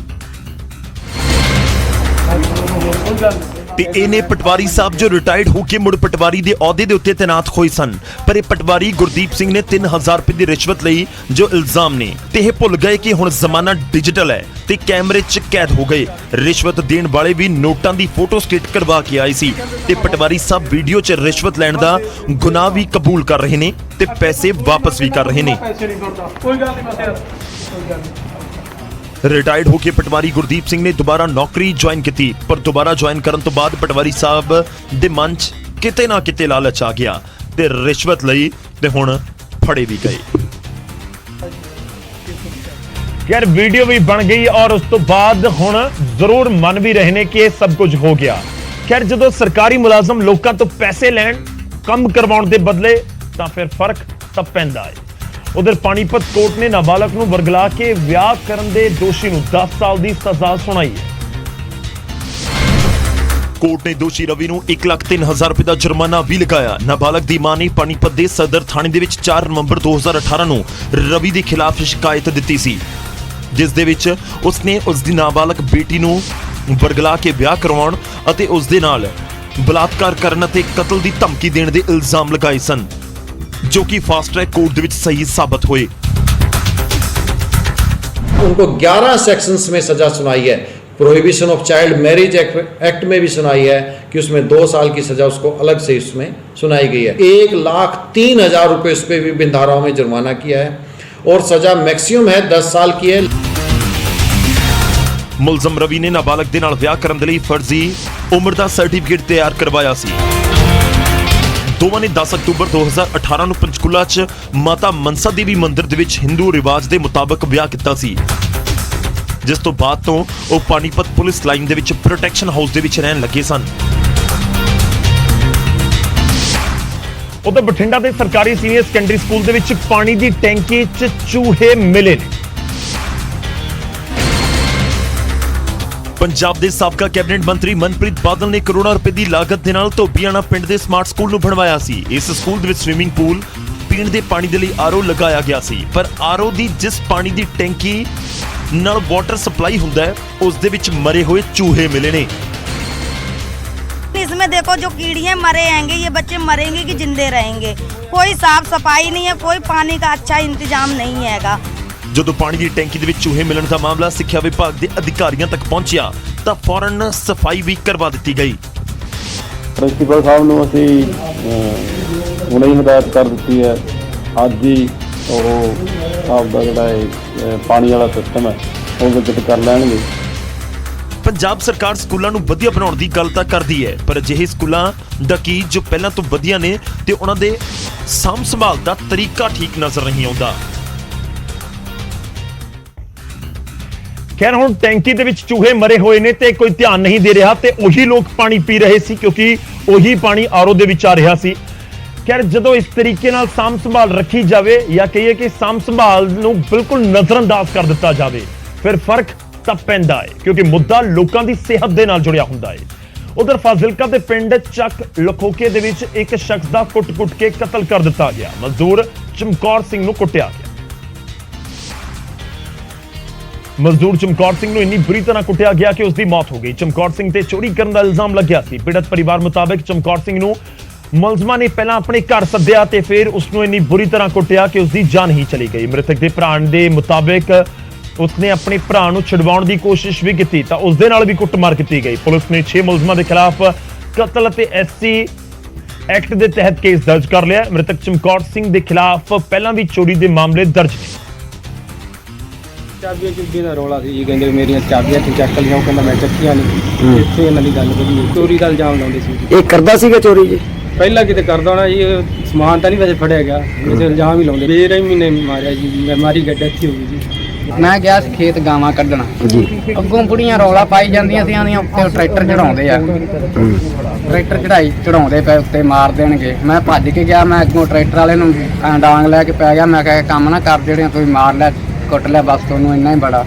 ਤੇ ਇਹਨੇ ਪਟਵਾਰੀ ਸਾਹਿਬ ਜੋ ਰਿਟਾਇਰਡ ਹੋ ਕੇ ਮੁੜ ਪਟਵਾਰੀ ਦੇ ਅਹੁਦੇ ਦੇ ਉੱਤੇ ਤੈਨਾਤ ਹੋਏ ਸਨ, ਪਰ ਇਹ ਪਟਵਾਰੀ ਗੁਰਦੀਪ ਸਿੰਘ ਨੇ 3000 ਰੁਪਏ ਦੀ ਰਿਸ਼ਵਤ ਲਈ ਜੋ ਇਲਜ਼ਾਮ ਨੇ ਤੇ ਇਹ ਭੁੱਲ ਗਏ ਕਿ ਹੁਣ ਜ਼ਮਾਨਾ ਡਿਜੀਟਲ ਹੈ ਤੇ ਕੈਮਰੇ 'ਚ ਕੈਦ ਹੋ ਗਏ। ਰਿਸ਼ਵਤ ਦੇਣ ਵਾਲੇ ਵੀ ਨੋਟਾਂ ਦੀ ਫੋਟੋ ਸਟੇਟ ਕਰਵਾ ਕੇ ਆਏ ਸੀ ਤੇ ਪਟਵਾਰੀ ਸਾਹਿਬ ਵੀਡੀਓ 'ਚ ਰਿਸ਼ਵਤ ਲੈਣ ਦਾ ਗੁਨਾਹ ਵੀ ਕਬੂਲ ਕਰ ਰਹੇ ਨੇ ਤੇ ਪੈਸੇ ਵਾਪਸ ਵੀ ਕਰ ਰਹੇ ਨੇ। ਰਿਟਾਇਰਡ ਹੋ ਕੇ ਪਟਵਾਰੀ ਗੁਰਦੀਪ ਸਿੰਘ ਨੇ ਦੁਬਾਰਾ ਨੌਕਰੀ ਜੁਆਇਨ ਕੀਤੀ, ਪਰ ਦੁਬਾਰਾ ਜੁਆਇਨ ਕਰਨ ਤੋਂ ਬਾਅਦ ਪਟਵਾਰੀ ਸਾਹਿਬ ਦੇ ਮਨ 'ਚ ਕਿਤੇ ਨਾ ਕਿਤੇ ਲਾਲਚ ਆ ਗਿਆ ਤੇ ਰਿਸ਼ਵਤ ਲਈ ਤੇ ਹੁਣ ਫੜੇ ਵੀ ਗਏ। ਯਾਰ ਵੀਡੀਓ ਵੀ ਬਣ ਗਈ ਔਰ ਉਸ ਤੋਂ ਬਾਅਦ ਹੁਣ ਜ਼ਰੂਰ ਮੰਨ ਵੀ ਰਹੇ ਨੇ ਕਿ ਇਹ ਸਭ ਕੁਝ ਹੋ ਗਿਆ। ਖੈਰ ਜਦੋਂ ਸਰਕਾਰੀ ਮੁਲਾਜ਼ਮ ਲੋਕਾਂ ਤੋਂ ਪੈਸੇ ਲੈਣ ਕੰਮ ਕਰਵਾਉਣ ਦੇ ਬਦਲੇ ਤਾਂ ਫਿਰ ਫਰਕ ਤਾਂ ਪੈਂਦਾ ਹੈ। ਉਧਰ ਪਾਣੀਪਤ ਕੋਰਟ ਨੇ ਨਾਬਾਲਗ ਨੂੰ ਵਰਗਲਾ ਕੇ ਵਿਆਹ ਕਰਨ ਦੇ ਦੋਸ਼ੀ ਨੂੰ 10 ਸਾਲ ਦੀ ਸਜ਼ਾ ਸੁਣਾਈ ਹੈ। ਕੋਰਟ ਨੇ ਦੋਸ਼ੀ ਰਵੀ ਨੂੰ 1,03,000 ਰੁਪਏ ਦਾ ਜੁਰਮਾਨਾ ਵੀ ਲਗਾਇਆ। ਨਾਬਾਲਗ ਦੀ ਮਾਂ ਨੇ ਪਾਣੀਪਤ ਦੇ ਸਦਰ ਥਾਣੇ ਦੇ ਵਿੱਚ 4 ਨਵੰਬਰ 2018 ਨੂੰ ਰਵੀ ਦੇ ਖਿਲਾਫ ਸ਼ਿਕਾਇਤ ਦਿੱਤੀ ਸੀ, ਜਿਸ ਦੇ ਵਿੱਚ ਉਸਨੇ ਉਸ ਦੀ ਨਾਬਾਲਗ ਬੇਟੀ ਨੂੰ ਵਰਗਲਾ ਕੇ ਵਿਆਹ ਕਰਵਾਉਣ ਅਤੇ ਉਸ ਦੇ ਨਾਲ ਬਲਾਤਕਾਰ ਕਰਨ ਅਤੇ ਕਤਲ ਦੀ ਧਮਕੀ ਦੇਣ ਦੇ ਇਲਜ਼ਾਮ ਲਗਾਏ ਸਨ, जो कि फास्ट ट्रैक कोर्ट ਦੇ ਵਿੱਚ सही साबित हुए। उनको 11 सेक्शंस में सजा सुनाई है। Prohibition of child marriage act में भी सुनाई है कि उसमें 2 साल की सजा उसको अलग से इसमें सुनाई गई है। 1,03,000 रुपए उस पर भी भिन्न धाराओं में जुर्माना किया है और सजा मैक्सिमम है 10 साल की है। मुलजम रवि ने नाबालग ਦੇ ਨਾਲ ਵਿਆਹ ਕਰਨ ਦੇ ਲਈ ਫਰਜ਼ੀ ਉਮਰ ਦਾ ਸਰਟੀਫਿਕੇਟ ਤਿਆਰ ਕਰਵਾਇਆ ਸੀ। ਦੋਵਾਂ ਨੇ 10 ਅਕਤੂਬਰ 2018 ਨੂੰ ਪੰਚਕੂਲਾ 'ਚ ਮਾਤਾ ਮਨਸਾ ਦੇਵੀ ਮੰਦਿਰ ਦੇ ਵਿੱਚ ਹਿੰਦੂ ਰਿਵਾਜ ਦੇ ਮੁਤਾਬਕ ਵਿਆਹ ਕੀਤਾ ਸੀ, ਜਿਸ ਤੋਂ ਬਾਅਦ ਤੋਂ ਉਹ ਪਾਣੀਪਤ ਪੁਲਿਸ ਲਾਈਨ ਦੇ ਵਿੱਚ ਪ੍ਰੋਟੈਕਸ਼ਨ ਹਾਊਸ ਦੇ ਵਿੱਚ ਰਹਿਣ ਲੱਗੇ ਸਨ। ਉਧਰ ਬਠਿੰਡਾ ਦੇ ਸਰਕਾਰੀ ਸੀਨੀਅਰ ਸੈਕੰਡਰੀ ਸਕੂਲ ਦੇ ਵਿੱਚ ਪਾਣੀ ਦੀ ਟੈਂਕੀ 'ਚ ਚੂਹੇ ਮਿਲੇ ਨੇ। ਪੰਜਾਬ ਦੇ ਸਾਬਕਾ ਕੈਬਨਿਟ ਮੰਤਰੀ ਮਨਪ੍ਰੀਤ ਬਾਦਲ ਨੇ ਕਰੋੜਾਂ ਰੁਪਏ ਦੀ ਲਾਗਤ ਦੇ ਨਾਲ ਧੋਬੀਆਣਾ ਪਿੰਡ ਦੇ ਸਮਾਰਟ ਸਕੂਲ ਨੂੰ ਬਣਵਾਇਆ ਸੀ। ਇਸ ਸਕੂਲ ਦੇ ਵਿੱਚ ਸਵਿਮਿੰਗ ਪੂਲ, ਪੀਣ ਦੇ ਪਾਣੀ ਦੇ ਲਈ ਆਰਓ ਲਗਾਇਆ ਗਿਆ ਸੀ, ਪਰ ਆਰਓ ਦੀ ਜਿਸ ਪਾਣੀ ਦੀ ਟੈਂਕੀ ਨਾਲ ਵਾਟਰ ਸਪਲਾਈ ਹੁੰਦਾ ਹੈ ਉਸ ਦੇ ਵਿੱਚ ਮਰੇ ਹੋਏ ਚੂਹੇ ਮਿਲੇ ਨੇ। इसमें देखो जो कीड़े मरे आएंगे, ये बच्चे मरेंगे कि जिंदे रहेंगे। कोई साफ सफाई नहीं है, कोई पानी का अच्छा इंतजाम नहीं हैगा। ਜਦੋਂ ਪਾਣੀ ਦੀ ਟੈਂਕੀ ਦੇ ਵਿੱਚ ਚੂਹੇ ਮਿਲਣ ਦਾ ਮਾਮਲਾ ਸਿੱਖਿਆ ਵਿਭਾਗ ਦੇ ਅਧਿਕਾਰੀਆਂ ਤੱਕ ਪਹੁੰਚਿਆ ਤਾਂ ਫੌਰਨ ਸਫਾਈ ਵੀ ਕਰਵਾ ਦਿੱਤੀ ਗਈ। ਪ੍ਰਿੰਸੀਪਲ ਸਾਹਿਬ ਨੂੰ ਅਸੀਂ ਹੁਣੇ ਹੀ ਹਦਾਇਤ ਕਰ ਦਿੱਤੀ ਹੈ, ਅੱਜ ਹੀ ਉਹ ਆਪਦਾ ਜਿਹੜਾ ਪਾਣੀ ਵਾਲਾ ਸਿਸਟਮ ਹੈ ਉਹ ਵਿਕਸਿਤ ਕਰ ਲੈਣਗੇ। ਪੰਜਾਬ ਸਰਕਾਰ ਸਕੂਲਾਂ ਨੂੰ ਵਧੀਆ ਬਣਾਉਣ ਦੀ ਗੱਲ ਤਾਂ ਕਰਦੀ ਹੈ, ਪਰ ਅਜਿਹੇ ਸਕੂਲਾਂ ਦਾ ਕੀ ਜੋ ਪਹਿਲਾਂ ਤੋਂ ਵਧੀਆ ਨੇ ਤੇ ਉਹਨਾਂ ਦੇ ਸਾਂਭ ਸੰਭਾਲ ਦਾ ਤਰੀਕਾ ਠੀਕ ਨਜ਼ਰ ਨਹੀਂ ਆਉਂਦਾ। ਖੈਰ ਹੁਣ ਟੈਂਕੀ ਦੇ ਵਿੱਚ ਚੂਹੇ ਮਰੇ ਹੋਏ ਨੇ ਤੇ ਕੋਈ ਧਿਆਨ ਨਹੀਂ ਦੇ ਰਿਹਾ ਤੇ ਉਹੀ ਲੋਕ ਪਾਣੀ ਪੀ ਰਹੇ ਸੀ ਕਿਉਂਕਿ ਉਹੀ ਪਾਣੀ ਆਰਓ ਦੇ ਵਿੱਚ ਆ ਰਿਹਾ ਸੀ। ਖੈਰ ਜਦੋਂ ਇਸ ਤਰੀਕੇ ਨਾਲ ਸਾਂਭ ਸੰਭਾਲ ਰੱਖੀ ਜਾਵੇ ਜਾਂ ਕਹੀਏ ਕਿ ਸਾਂਭ ਸੰਭਾਲ ਨੂੰ ਬਿਲਕੁਲ ਨਜ਼ਰਅੰਦਾਜ਼ ਕਰ ਦਿੱਤਾ ਜਾਵੇ ਫਿਰ ਫਰਕ ਤਾਂ ਪੈਂਦਾ ਹੈ ਕਿਉਂਕਿ ਮੁੱਦਾ ਲੋਕਾਂ ਦੀ ਸਿਹਤ ਦੇ ਨਾਲ ਜੁੜਿਆ ਹੁੰਦਾ ਹੈ। ਉਧਰ ਫਾਜ਼ਿਲਕਾ ਦੇ ਪਿੰਡ ਚੱਕ ਲਖੋਕੇ ਦੇ ਵਿੱਚ ਇੱਕ ਸ਼ਖਸ ਦਾ ਕੁੱਟ-ਕੁੱਟ ਕੇ ਕਤਲ ਕਰ ਦਿੱਤਾ ਗਿਆ। ਮਜ਼ਦੂਰ ਚਮਕੌਰ ਸਿੰਘ ਨੂੰ ਕੁੱਟਿਆ ਗਿਆ। ਮਜ਼ਦੂਰ ਚਮਕੌਰ ਸਿੰਘ ਨੂੰ ਇੰਨੀ ਬੁਰੀ ਤਰ੍ਹਾਂ ਕੁੱਟਿਆ ਗਿਆ ਕਿ ਉਸ ਦੀ ਮੌਤ ਹੋ ਗਈ। ਚਮਕੌਰ ਸਿੰਘ ਤੇ ਚੋਰੀ ਕਰਨ ਦਾ ਇਲਜ਼ਾਮ ਲੱਗਿਆ ਸੀ। ਪੀੜਤ ਪਰਿਵਾਰ ਮੁਤਾਬਕ ਚਮਕੌਰ ਸਿੰਘ ਨੂੰ ਮੁਲਜ਼ਮਾਂ ਨੇ ਪਹਿਲਾਂ ਆਪਣੇ ਘਰ ਸੱਦਿਆ ਤੇ ਫਿਰ ਉਸ ਨੂੰ ਇੰਨੀ ਬੁਰੀ ਤਰ੍ਹਾਂ ਕੁੱਟਿਆ ਕਿ ਉਸ ਦੀ ਜਾਨ ਹੀ ਚਲੀ ਗਈ। ਮ੍ਰਿਤਕ ਦੇ ਭਰਾ ਦੇ ਮੁਤਾਬਕ ਉਸਨੇ ਆਪਣੇ ਭਰਾ ਨੂੰ ਛੁਡਵਾਉਣ ਦੀ ਕੋਸ਼ਿਸ਼ ਵੀ ਕੀਤੀ ਤਾਂ ਉਸ ਦੇ ਨਾਲ ਵੀ ਕੁੱਟਮਾਰ ਕੀਤੀ ਗਈ। ਪੁਲਿਸ ਨੇ 6 ਮੁਲਜ਼ਮਾਂ ਦੇ ਖਿਲਾਫ ਕਤਲ ਅਤੇ ਐਸਸੀ ਐਕਟ ਦੇ ਤਹਿਤ ਕੇਸ ਦਰਜ ਕਰ ਲਿਆ। ਮ੍ਰਿਤਕ ਚਮਕੌਰ ਸਿੰਘ ਦੇ ਖਿਲਾਫ ਪਹਿਲਾਂ ਵੀ ਚੋਰੀ ਦੇ ਮਾਮਲੇ ਦਰਜ ਨੇ। ਚਾਬੀਆਂ ਚੁੱਬੀਆਂ ਦਾ ਰੌਲਾ ਸੀ ਜੀ, ਕਹਿੰਦੇ ਮੇਰੀਆਂ ਚਾਬੀਆਂ ਤੂੰ ਚੱਕ ਲਿਆ, ਉਹ ਕਹਿੰਦਾ ਮੈਂ ਚੱਕੀਆਂ ਨਹੀਂ। ਇੱਥੇ ਇਹਨਾਂ ਦੀ ਗੱਲ ਕਰੀ, ਚੋਰੀ ਦਾ ਇਲਜ਼ਾਮ ਲਾਉਂਦੇ ਸੀ। ਇਹ ਕਰਦਾ ਸੀਗਾ ਚੋਰੀ ਜੀ? ਪਹਿਲਾਂ ਕਿਤੇ ਕਰਦਾ ਹੋਣਾ ਜੀ, ਸਮਾਨ ਤਾਂ ਨਹੀਂ ਵੈਸੇ ਫੜਿਆ ਗਿਆ, ਵੈਸੇ ਇਲਜ਼ਾਮ ਹੀ ਲਾਉਂਦੇ। ਬੇਰਹਿਮੀ ਨੇ ਮਾਰਿਆ ਜੀ, ਮੈਂ ਮਾਰੀ ਗੱਡੀ ਇੱਥੇ ਹੋ ਗਈ ਜੀ। ਮੈਂ ਗਿਆ ਸੀ ਖੇਤ ਗਾਵਾਂ ਕੱਢਣਾ ਜੀ, ਅੱਗੋਂ ਬੁੜੀਆਂ ਰੌਲਾ ਪਾਈ ਜਾਂਦੀਆਂ ਸੀ, ਆਂਦੀਆਂ ਉੱਤੇ ਟਰੈਕਟਰ ਚੜਾਉਂਦੇ ਆ, ਟਰੈਕਟਰ ਚੜਾਉਂਦੇ ਪਏ ਉੱਤੇ ਮਾਰ ਦੇਣਗੇ। ਮੈਂ ਭੱਜ ਕੇ ਗਿਆ, ਮੈਂ ਅੱਗੋਂ ਟਰੈਕਟਰ ਵਾਲੇ ਨੂੰ ਡਾਂਗ ਲੈ ਕੇ ਪੈ ਗਿਆ। ਮੈਂ ਕਿਹਾ ਕੰਮ ਨਾ ਕਰ, ਜਿਹੜੀਆਂ ਤੁਸੀਂ ਮਾਰ ਲੈ ਕੁੱਟ ਲਿਆ ਬਸ ਤੁਹਾਨੂੰ ਇੰਨਾ ਹੀ ਬੜਾ।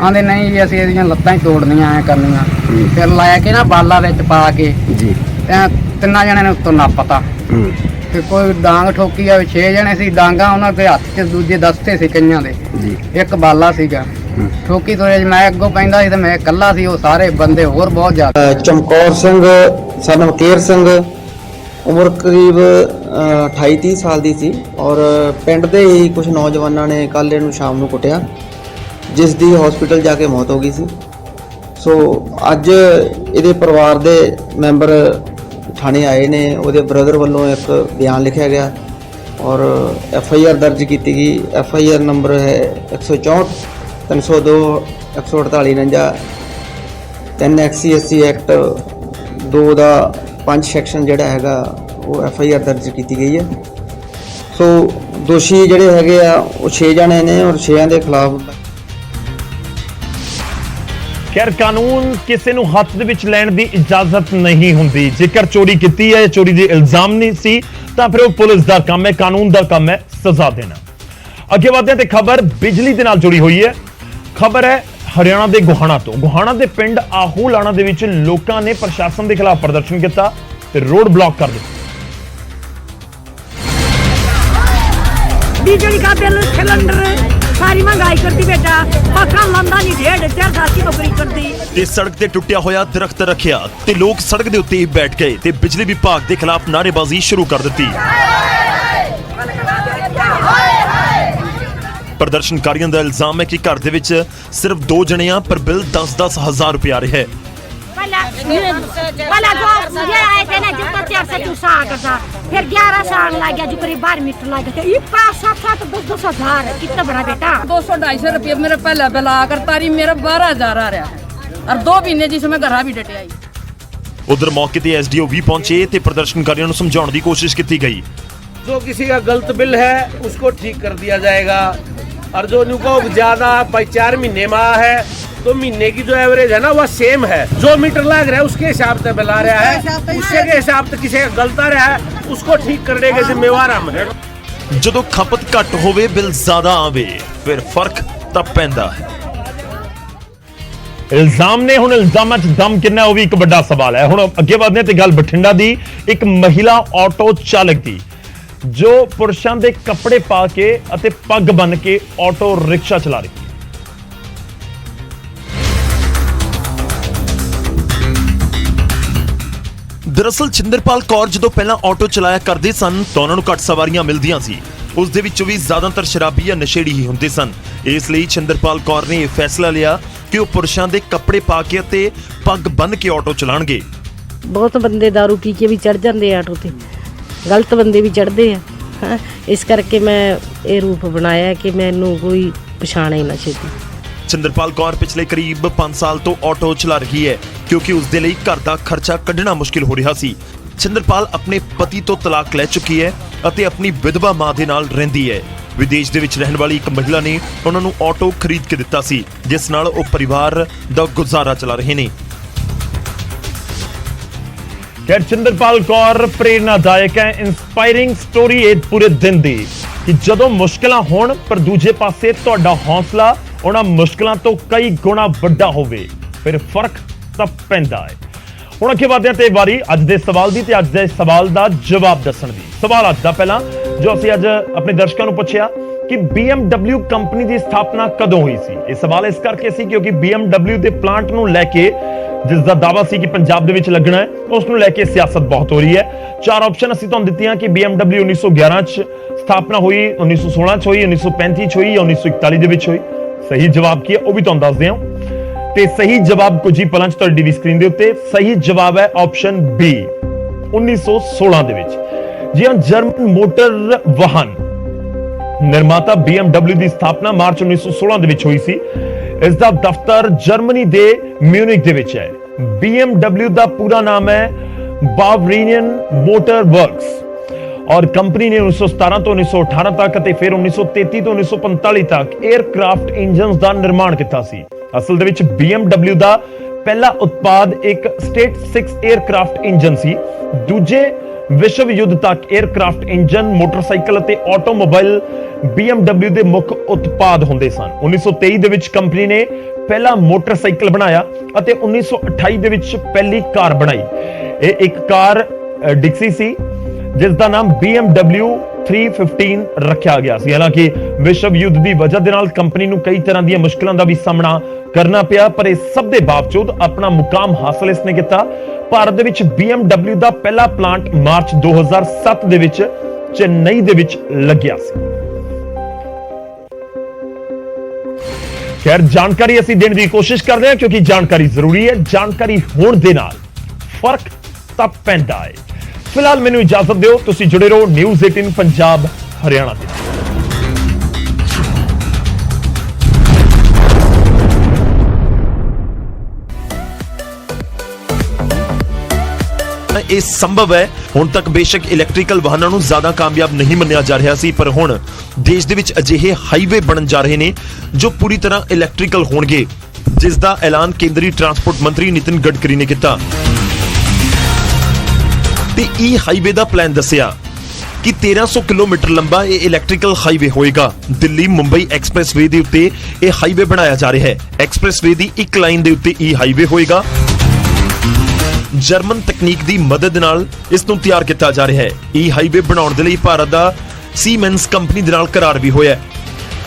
ਆਂਦੇ ਨਹੀਂ ਜੀ ਅਸੀਂ ਇਹਦੀਆਂ ਲੱਤਾਂ ਹੀ ਤੋੜਨੀਆਂ ਐ ਕਰਨੀਆਂ। ਫਿਰ ਲੈ ਕੇ ਨਾ ਬਾਲਾ ਵਿੱਚ ਪਾ ਕੇ ਜੀ ਤਿੰਨਾਂ ਜਣਿਆਂ ਨੇ ਉੱਤੋਂ ਨੱਪਤਾ ਤੇ ਕੋਈ ਡਾਂਗ ਠੋਕੀ ਆ। 6 ਜਣੇ ਸੀ ਡਾਂਗਾ, ਉਹਨਾਂ ਦੇ ਹੱਥ 'ਚ ਦੂਜੇ ਦਸਤੇ ਸੀ ਕਈਆਂ ਦੇ, ਇੱਕ ਬਾਲਾ ਸੀਗਾ। ਠੋਕੀ ਤੋਂ ਮੈਂ ਅੱਗੋਂ ਪੈਂਦਾ ਸੀ ਤੇ ਮੈਂ ਇਕੱਲਾ ਸੀ, ਉਹ ਸਾਰੇ ਬੰਦੇ ਹੋਰ ਬਹੁਤ ਜ਼ਿਆਦਾ। ਚਮਕੌਰ ਸਿੰਘ ਸਨ ਕੇਰ ਸਿੰਘ, ਉਮਰ ਕਰੀਬ 28-30 ਸਾਲ ਦੀ ਸੀ ਔਰ ਪਿੰਡ ਦੇ ਹੀ ਕੁਝ ਨੌਜਵਾਨਾਂ ਨੇ ਕੱਲ੍ਹ ਇਹਨੂੰ ਸ਼ਾਮ ਨੂੰ ਕੁੱਟਿਆ, ਜਿਸ ਦੀ ਹਸਪੀਟਲ ਜਾ ਕੇ ਮੌਤ ਹੋ ਗਈ ਸੀ। ਸੋ ਅੱਜ ਇਹਦੇ ਪਰਿਵਾਰ ਦੇ ਮੈਂਬਰ ਥਾਣੇ ਆਏ ਨੇ, ਉਹਦੇ ਬ੍ਰਦਰ ਵੱਲੋਂ ਇੱਕ ਬਿਆਨ ਲਿਖਿਆ ਗਿਆ ਔਰ FIR ਦਰਜ ਕੀਤੀ ਗਈ। FIR ਨੰਬਰ ਹੈ 164 302 148 49 3 SC ਐਕਟ 2 ਦਾ 5 ਸੈਕਸ਼ਨ ਜਿਹੜਾ ਹੈਗਾ ਉਹ FIR ਦਰਜ ਕੀਤੀ ਗਈ ਹੈ। ਸੋ ਦੋਸ਼ੀ ਜਿਹੜੇ ਹੈਗੇ ਆ ਉਹ 6 ਜਣੇ ਨੇ ਔਰ 6 ਦੇ ਖਿਲਾਫ ਖੈਰ ਕਾਨੂੰਨ ਕਿਸੇ ਨੂੰ ਹੱਥ ਦੇ ਵਿੱਚ ਲੈਣ ਦੀ ਇਜਾਜ਼ਤ ਨਹੀਂ ਹੁੰਦੀ। ਜੇਕਰ ਚੋਰੀ ਕੀਤੀ ਹੈ, ਚੋਰੀ ਦੇ ਇਲਜ਼ਾਮ ਨਹੀਂ ਸੀ ਤਾਂ ਫਿਰ ਉਹ ਪੁਲਿਸ ਦਾ ਕੰਮ ਹੈ, ਕਾਨੂੰਨ ਦਾ ਕੰਮ ਹੈ ਸਜ਼ਾ ਦੇਣਾ। ਅੱਗੇ ਵਧਦੇ ਹਾਂ ਤੇ ਖਬਰ ਬਿਜਲੀ ਦੇ ਨਾਲ ਜੁੜੀ ਹੋਈ ਹੈ। ਖਬਰ ਹੈ ਹਰਿਆਣਾ ਦੇ ਗੋਹਾਣਾ ਤੋਂ। ਗੋਹਾਣਾ ਦੇ ਪਿੰਡ ਆਹੂ ਲਾਣਾ ਦੇ ਵਿੱਚ ਲੋਕਾਂ ਨੇ ਪ੍ਰਸ਼ਾਸਨ ਦੇ ਖਿਲਾਫ ਪ੍ਰਦਰਸ਼ਨ ਕੀਤਾ ਤੇ ਰੋਡ ਬਲੌਕ ਕਰ ਦਿੱਤਾ। बिजली का बिल, सिलेंडर, सारी महंगाई कर दी बेटा। पक्का लंदा नहीं, 1.5 साल की नौकरी कर दी। ਤੇ ਸੜਕ ਤੇ ਟੁੱਟਿਆ ਹੋਇਆ ਦਰਖਤ ਰੱਖਿਆ ਤੇ ਲੋਕ ਸੜਕ ਦੇ ਉੱਤੇ ਹੀ ਬੈਠ ਗਏ ਤੇ ਬਿਜਲੀ ਵਿਭਾਗ ਦੇ ਖਿਲਾਫ ਨਾਅਰੇਬਾਜ਼ੀ ਸ਼ੁਰੂ ਕਰ ਦਿੱਤੀ। ਪ੍ਰਦਰਸ਼ਨਕਾਰੀਆਂ ਦਾ ਇਲਜ਼ਾਮ ਹੈ ਕਿ ਘਰ ਦੇ ਵਿੱਚ ਸਿਰਫ 2 ਜਣੇ ਆ ਪਰ ਬਿੱਲ 10-10 ਹਜ਼ਾਰ ਰੁਪਏ ਆ ਰਿਹਾ ਹੈ। पहला जो ये आए थे ना, जब तक 4 से चूसा करता, फिर 11 साल लग गया, जो करीब 12 मीटर लग गए। ये 5-7 10 हजार कितना बड़ा बेटा। 200-250 रुपये मेरा पहला बिल आकर तारी मेरा 12,000 आ रहा है और 2 महीने जिसमें घर भी डटे आई। उधर मौके ते SDO भी पहुंचे ते प्रदर्शनकारियों को समझाने की कोशिश की गई। जो किसी का गलत बिल है उसको ठीक कर दिया जाएगा और जो नुको ज्यादा 4 महीने में है तो महीने की जो एवरेज है ना वह सेम है। जो मीटर लग रहा है उसके हिसाब से बिल आ रहा है, उससे के हिसाब से किसी का गलत आ रहा है उसको ठीक करने के जिम्मेवार हम हैं। ਜਦੋਂ ਖਪਤ ਘੱਟ ਹੋਵੇ ਬਿੱਲ ਜ਼ਿਆਦਾ ਆਵੇ ਫਿਰ ਫਰਕ ਤਾਂ ਪੈਂਦਾ ਹੈ। ਇਲਜ਼ਾਮ ਨੇ, ਹੁਣ ਇਲਜ਼ਾਮਾਂ 'ਚ ਦਮ ਕਿੰਨਾ ਉਹ ਵੀ ਇੱਕ ਵੱਡਾ ਸਵਾਲ ਹੈ। ਹੁਣ ਅੱਗੇ ਵਧਦੇ ਤੇ ਗੱਲ ਬਠਿੰਡਾ ਦੀ ਇੱਕ ਮਹਿਲਾ ਆਟੋ ਚਾਲਕ ਦੀ, ਜੋ ਪੁਰਸ਼ਾਂ ਦੇ ਕੱਪੜੇ ਪਾ ਕੇ ਅਤੇ ਪੱਗ ਬੰਨ ਕੇ ਆਟੋ ਰਿਕਸ਼ਾ ਚਲਾ ਰਹੀ ਹੈ। ਦਰਅਸਲ ਚਿੰਦਰਪਾਲ ਕੌਰ ਜਦੋਂ ਪਹਿਲਾਂ ਆਟੋ ਚਲਾਇਆ ਕਰਦੇ ਸਨ ਤਾਂ ਉਹਨਾਂ ਨੂੰ ਘੱਟ ਸਵਾਰੀਆਂ ਮਿਲਦੀਆਂ ਸੀ। ਉਸ ਦੇ ਵਿੱਚੋਂ ਵੀ ਜ਼ਿਆਦਾਤਰ ਸ਼ਰਾਬੀ ਜਾਂ ਨਸ਼ੇੜੀ ਹੀ ਹੁੰਦੇ ਸਨ। ਇਸ ਲਈ ਚਿੰਦਰਪਾਲ ਕੌਰ ਨੇ ਇਹ ਫੈਸਲਾ ਲਿਆ ਕਿ ਉਹ ਪੁਰਸ਼ਾਂ ਦੇ ਕੱਪੜੇ ਪਾ ਕੇ ਅਤੇ ਪੱਗ ਬੰਨ ਕੇ ਆਟੋ ਚਲਾਣਗੇ। ਬਹੁਤ ਬੰਦੇ ਦਾਰੂ ਪੀ ਕੇ ਵੀ ਚੜ ਜਾਂਦੇ ਆਟੋ ਤੇ, ਗਲਤ ਬੰਦੇ ਵੀ ਚੜਦੇ ਆ। ਹਾਂ, ਇਸ ਕਰਕੇ ਮੈਂ ਇਹ ਰੂਪ ਬਣਾਇਆ ਕਿ ਮੈਨੂੰ ਕੋਈ ਪਛਾਣੇ ਨਾ ਛੇਤੀ। ਚਿੰਦਰਪਾਲ ਕੌਰ ਪਿਛਲੇ ਕਰੀਬ 5 ਸਾਲ ਤੋਂ ਆਟੋ ਚਲਾ ਰਹੀ ਹੈ ਕਿਉਂਕਿ ਉਸ ਦੇ ਲਈ ਘਰ ਦਾ ਖਰਚਾ ਕੱਢਣਾ ਮੁਸ਼ਕਿਲ ਹੋ ਰਿਹਾ ਸੀ। ਚਿੰਦਰਪਾਲ ਆਪਣੇ ਪਤੀ ਤੋਂ ਤਲਾਕ ਲੈ ਚੁੱਕੀ ਹੈ ਅਤੇ ਆਪਣੀ ਵਿਧਵਾ ਮਾਂ ਦੇ ਨਾਲ ਰਹਿੰਦੀ ਹੈ। ਵਿਦੇਸ਼ ਦੇ ਵਿੱਚ ਰਹਿਣ ਵਾਲੀ ਇੱਕ ਮਹਿਲਾ ਨੇ ਉਹਨਾਂ ਨੂੰ ਆਟੋ ਖਰੀਦ ਕੇ ਦਿੱਤਾ ਸੀ, ਜਿਸ ਨਾਲ ਉਹ ਪਰਿਵਾਰ ਦਾ ਗੁਜ਼ਾਰਾ ਚਲਾ ਰਹੇ ਨੇ। ਖੈਰ ਚਿੰਦਰਪਾਲ ਕੌਰ ਪ੍ਰੇਰਨਾਦਾਇਕ ਹੈ, ਇਨਸਪਾਇਰਿੰਗ ਸਟੋਰੀ ਇਹ ਪੂਰੇ ਦਿਨ ਦੀ ਕਿ ਜਦੋਂ ਮੁਸ਼ਕਲਾਂ ਹੋਣ ਪਰ ਦੂਜੇ ਪਾਸੇ ਤੁਹਾਡਾ ਹੌਸਲਾ ਉਹਨਾਂ ਮੁਸ਼ਕਲਾਂ ਤੋਂ ਕਈ ਗੁਣਾ ਵੱਡਾ ਹੋਵੇ, ਫਿਰ ਫਰਕ ਤਾਂ ਪੈਂਦਾ ਹੈ। ਹੁਣ ਅੱਗੇ ਵਧਦੇ ਹਾਂ ਤੇ ਵਾਰੀ ਅੱਜ ਦੇ ਸਵਾਲ ਦੀ ਤੇ ਅੱਜ ਦੇ ਸਵਾਲ ਦਾ ਜਵਾਬ ਦੱਸਣ ਦੀ। ਸਵਾਲ ਅੱਜ ਦਾ ਪਹਿਲਾ ਜੋ ਅਸੀਂ ਅੱਜ ਆਪਣੇ ਦਰਸ਼ਕਾਂ ਨੂੰ ਪੁੱਛਿਆ ਕਿ BMW ਕੰਪਨੀ ਦੀ ਸਥਾਪਨਾ ਕਦੋਂ ਹੋਈ ਸੀ। ਇਹ ਸਵਾਲ ਇਸ ਕਰਕੇ ਸੀ ਕਿਉਂਕਿ BMW ਦੇ ਪਲਾਂਟ ਨੂੰ ਲੈ ਕੇ ਜਿਸ ਦਾ ਦਾਅਵਾ ਸੀ ਕਿ ਪੰਜਾਬ ਦੇ ਵਿੱਚ ਲੱਗਣਾ ਹੈ, ਉਸ ਨੂੰ ਲੈ ਕੇ ਸਿਆਸਤ ਬਹੁਤ ਹੋ ਰਹੀ ਹੈ। 4 ਆਪਸ਼ਨ ਅਸੀਂ ਤੁਹਾਨੂੰ ਦਿੱਤੀਆਂ ਕਿ BMW 1911 ਚ ਸਥਾਪਨਾ ਹੋਈ, 1916 ਚ ਹੋਈ, 1935 ਚ ਹੋਈ ਜਾਂ 1941 ਦੇ ਵਿੱਚ ਹੋਈ। ਸਹੀ ਜਵਾਬ ਕੀ ਹੈ ਉਹ ਵੀ ਤੁਹਾਨੂੰ ਦੱਸਦੇ ਹਾਂ ਤੇ ਸਹੀ ਜਵਾਬ ਕੁਝ ਹੀ ਪਲਾਂ 'ਚ ਤੁਹਾਡੀ ਟੀਵੀ ਸਕਰੀਨ ਦੇ ਉੱਤੇ। ਸਹੀ ਜਵਾਬ ਹੈ ਆਪਸ਼ਨ B 1916 ਦੇ ਵਿੱਚ। ਜੀ ਹਾਂ, ਜਰਮਨ ਮੋਟਰ ਵਾਹਨ ਨਿਰਮਾਤਾ BMW ਦੀ ਸਥਾਪਨਾ ਮਾਰਚ 1916 ਦੇ ਵਿੱਚ ਹੋਈ ਸੀ। ਇਸ ਦਾ ਦਫ਼ਤਰ ਜਰਮਨੀ ਦੇ ਮਿਊਨਿਕ ਦੇ ਵਿੱਚ ਹੈ। BMW ਦਾ ਪੂਰਾ ਨਾਮ ਹੈ ਬਾਵਰੀਨੀਅਨ ਮੋਟਰ ਵਰਕਸ ਔਰ ਕੰਪਨੀ ਨੇ 1917 ਤੋਂ 1918 ਤੱਕ ਅਤੇ ਫਿਰ 1933 ਤੋਂ 1945 ਤੱਕ 에ਅਰਕ੍ਰਾਫਟ ਇੰਜਨਸ ਦਾ ਨਿਰਮਾਣ ਕੀਤਾ ਸੀ। ਅਸਲ ਦੇ ਵਿੱਚ BMW ਦਾ ਪਹਿਲਾ ਉਤਪਾਦ ਇੱਕ ਸਟੇਟ 6 에ਅਰਕ੍ਰਾਫਟ ਇੰਜਨ ਸੀ। ਦੂਜੇ ਵਿਸ਼ਵ ਯੁੱਧ ਤੱਕ 에ਅਰਕ੍ਰਾਫਟ ਇੰਜਨ, ਮੋਟਰਸਾਈਕਲ ਅਤੇ ਆਟੋਮੋਬਾਈਲ BMW ਦੇ ਮੁੱਖ ਉਤਪਾਦ ਹੁੰਦੇ ਸਨ। 1923 ਦੇ ਵਿੱਚ ਕੰਪਨੀ ਨੇ ਪਹਿਲਾ ਮੋਟਰਸਾਈਕਲ ਬਣਾਇਆ ਅਤੇ 1928 ਦੇ ਵਿੱਚ ਪਹਿਲੀ ਕਾਰ ਬਣਾਈ। ਇਹ ਇੱਕ ਕਾਰ ਡਿਕਸੀ ਸੀ ਜਿਸ ਦਾ ਨਾਮ BMW 315 ਰੱਖਿਆ ਗਿਆ ਸੀ। ਹਾਲਾਂਕਿ ਵਿਸ਼ਵ ਯੁੱਧ ਦੀ ਵਜ੍ਹਾ ਦੇ ਨਾਲ ਕੰਪਨੀ ਨੂੰ ਕਈ ਤਰ੍ਹਾਂ ਦੀਆਂ ਮੁਸ਼ਕਲਾਂ ਦਾ ਵੀ ਸਾਹਮਣਾ ਕਰਨਾ ਪਿਆ, ਪਰ ਇਸ ਸਭ ਦੇ ਬਾਵਜੂਦ ਆਪਣਾ ਮੁਕਾਮ ਹਾਸਲ ਇਸਨੇ ਕੀਤਾ। ਭਾਰਤ ਦੇ ਵਿੱਚ BMW ਦਾ ਪਹਿਲਾ ਪਲਾਂਟ ਮਾਰਚ 2007 ਦੇ ਵਿੱਚ ਚੇਨਈ ਦੇ ਵਿੱਚ ਲੱਗਿਆ ਸੀ। ਖੈਰ ਜਾਣਕਾਰੀ ਅਸੀਂ ਦੇਣ ਦੀ ਕੋਸ਼ਿਸ਼ ਕਰਦੇ ਹਾਂ ਕਿਉਂਕਿ ਜਾਣਕਾਰੀ ਜ਼ਰੂਰੀ ਹੈ। ਜਾਣਕਾਰੀ ਹੋਣ ਦੇ ਨਾਲ ਫਰਕ ਤਾਂ ਪੈਂਦਾ ਹੈ। ਫਿਲਹਾਲ ਮੈਨੂੰ ਇਜਾਜ਼ਤ ਦਿਓ, ਤੁਸੀਂ ਜੁੜੇ ਰਹੋ ਨਿਊਜ਼ 18 ਪੰਜਾਬ ਹਰਿਆਣਾ ਦੇ। ਇਹ ਸੰਭਵ ਹੈ। ਹੁਣ ਤੱਕ ਬੇਸ਼ੱਕ ਇਲੈਕਟ੍ਰੀਕਲ ਵਾਹਨਾਂ ਨੂੰ ਜ਼ਿਆਦਾ ਕਾਮਯਾਬ ਨਹੀਂ ਮੰਨਿਆ ਜਾ ਰਿਹਾ ਸੀ, ਪਰ ਹੁਣ ਦੇਸ਼ ਦੇ ਵਿੱਚ ਅਜਿਹੇ ਹਾਈਵੇ ਬਣਨ ਜਾ ਰਹੇ ਨੇ ਜੋ ਪੂਰੀ ਤਰ੍ਹਾਂ ਇਲੈਕਟ੍ਰੀਕਲ ਹੋਣਗੇ, ਜਿਸ ਦਾ ਐਲਾਨ ਕੇਂਦਰੀ ਟਰਾਂਸਪੋਰਟ ਮੰਤਰੀ ਨਿਤਿਨ ਗਡਕਰੀ ਨੇ ਕੀਤਾ ਤੇ ਇਹ ਹਾਈਵੇ ਦਾ ਪਲਾਨ ਦੱਸਿਆ ਕਿ 1300 ਕਿਲੋਮੀਟਰ ਲੰਬਾ ਇਹ ਇਲੈਕਟ੍ਰੀਕਲ ਹਾਈਵੇ ਹੋਏਗਾ। ਦਿੱਲੀ ਮੁੰਬਈ ਐਕਸਪ੍ਰੈਸਵੇ ਦੇ ਉੱਤੇ ਇਹ ਹਾਈਵੇ ਬਣਾਇਆ ਜਾ ਰਿਹਾ ਹੈ। ਐਕਸਪ੍ਰੈਸਵੇ ਦੀ ਇੱਕ ਲਾਈਨ ਦੇ ਉੱਤੇ ਇਹ ਹਾਈਵੇ ਹੋਏਗਾ। ਜਰਮਨ ਤਕਨੀਕ ਦੀ ਮਦਦ ਨਾਲ ਇਸ ਨੂੰ ਤਿਆਰ ਕੀਤਾ ਜਾ ਰਿਹਾ ਹੈ। ਇਹ ਹਾਈਵੇ ਬਣਾਉਣ ਦੇ ਲਈ ਭਾਰਤ ਦਾ ਸੀਮੈਂਸ ਕੰਪਨੀ ਦੇ ਨਾਲ ਕਰਾਰ ਵੀ ਹੋਇਆ ਹੈ।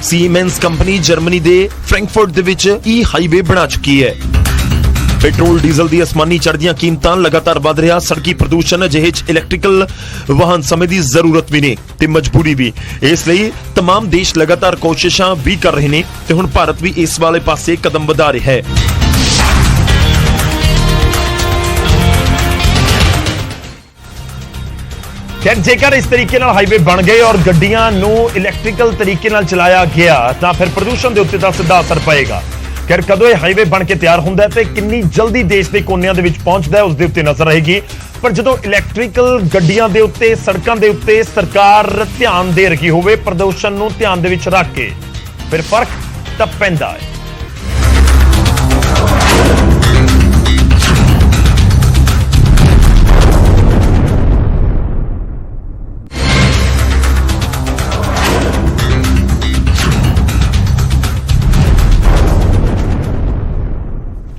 ਸੀਮੈਂਸ ਕੰਪਨੀ ਜਰਮਨੀ ਦੇ ਫ੍ਰੈਂਕਫਰਟ ਦੇ ਵਿੱਚ ਇਹ ਹਾਈਵੇ ਬਣਾ ਚੁੱਕੀ ਹੈ। ਪੈਟਰੋਲ ਡੀਜ਼ਲ ਦੀ ਅਸਮਾਨੀ ਚੜ੍ਹਦੀਆਂ ਕੀਮਤਾਂ, ਲਗਾਤਾਰ ਵੱਧ ਰਿਹਾ ਸੜਕੀ ਪ੍ਰਦੂਸ਼ਣ, ਅਜਿਹੇ 'ਚ ਇਲੈਕਟ੍ਰੀਕਲ ਵਾਹਨ ਸਮੇਂ ਦੀ ਜ਼ਰੂਰਤ ਵੀ ਨੇ ਤੇ ਮਜਬੂਰੀ ਵੀ। ਇਸ ਲਈ तमाम ਦੇਸ਼ ਲਗਾਤਾਰ ਕੋਸ਼ਿਸ਼ਾਂ ਵੀ ਕਰ ਰਹੇ ਨੇ ਤੇ ਹੁਣ ਭਾਰਤ ਵੀ ਇਸ ਵਾਲੇ ਪਾਸੇ ਕਦਮ ਵਧਾ ਰਿਹਾ ਹੈ। ਖੈਰ ਜੇਕਰ ਇਸ ਤਰੀਕੇ ਨਾਲ ਹਾਈਵੇ ਬਣ ਗਏ ਔਰ ਗੱਡੀਆਂ ਨੂੰ ਇਲੈਕਟ੍ਰੀਕਲ ਤਰੀਕੇ ਨਾਲ ਚਲਾਇਆ ਗਿਆ ਤਾਂ ਫਿਰ ਪ੍ਰਦੂਸ਼ਣ ਦੇ ਉੱਤੇ ਤਾਂ ਸਿੱਧਾ ਅਸਰ ਪਏਗਾ। ਖੈਰ ਕਦੋਂ ਇਹ ਹਾਈਵੇ ਬਣ ਕੇ ਤਿਆਰ ਹੁੰਦਾ ਹੈ ਤੇ ਕਿੰਨੀ ਜਲਦੀ ਦੇਸ਼ ਦੇ ਕੋਨਿਆਂ ਦੇ ਵਿੱਚ ਪਹੁੰਚਦਾ ਹੈ ਉਸ ਦੇ ਉੱਤੇ ਨਜ਼ਰ ਰਹੇਗੀ। ਪਰ ਜਦੋਂ ਇਲੈਕਟ੍ਰੀਕਲ ਗੱਡੀਆਂ ਦੇ ਉੱਤੇ, ਸੜਕਾਂ ਦੇ ਉੱਤੇ ਸਰਕਾਰ ਧਿਆਨ ਦੇ ਰਹੀ ਹੋਵੇ ਪ੍ਰਦੂਸ਼ਣ ਨੂੰ ਧਿਆਨ ਦੇ ਵਿੱਚ ਰੱਖ ਕੇ, ਫਿਰ ਫਰਕ ਤਾਂ ਪੈਂਦਾ ਹੈ।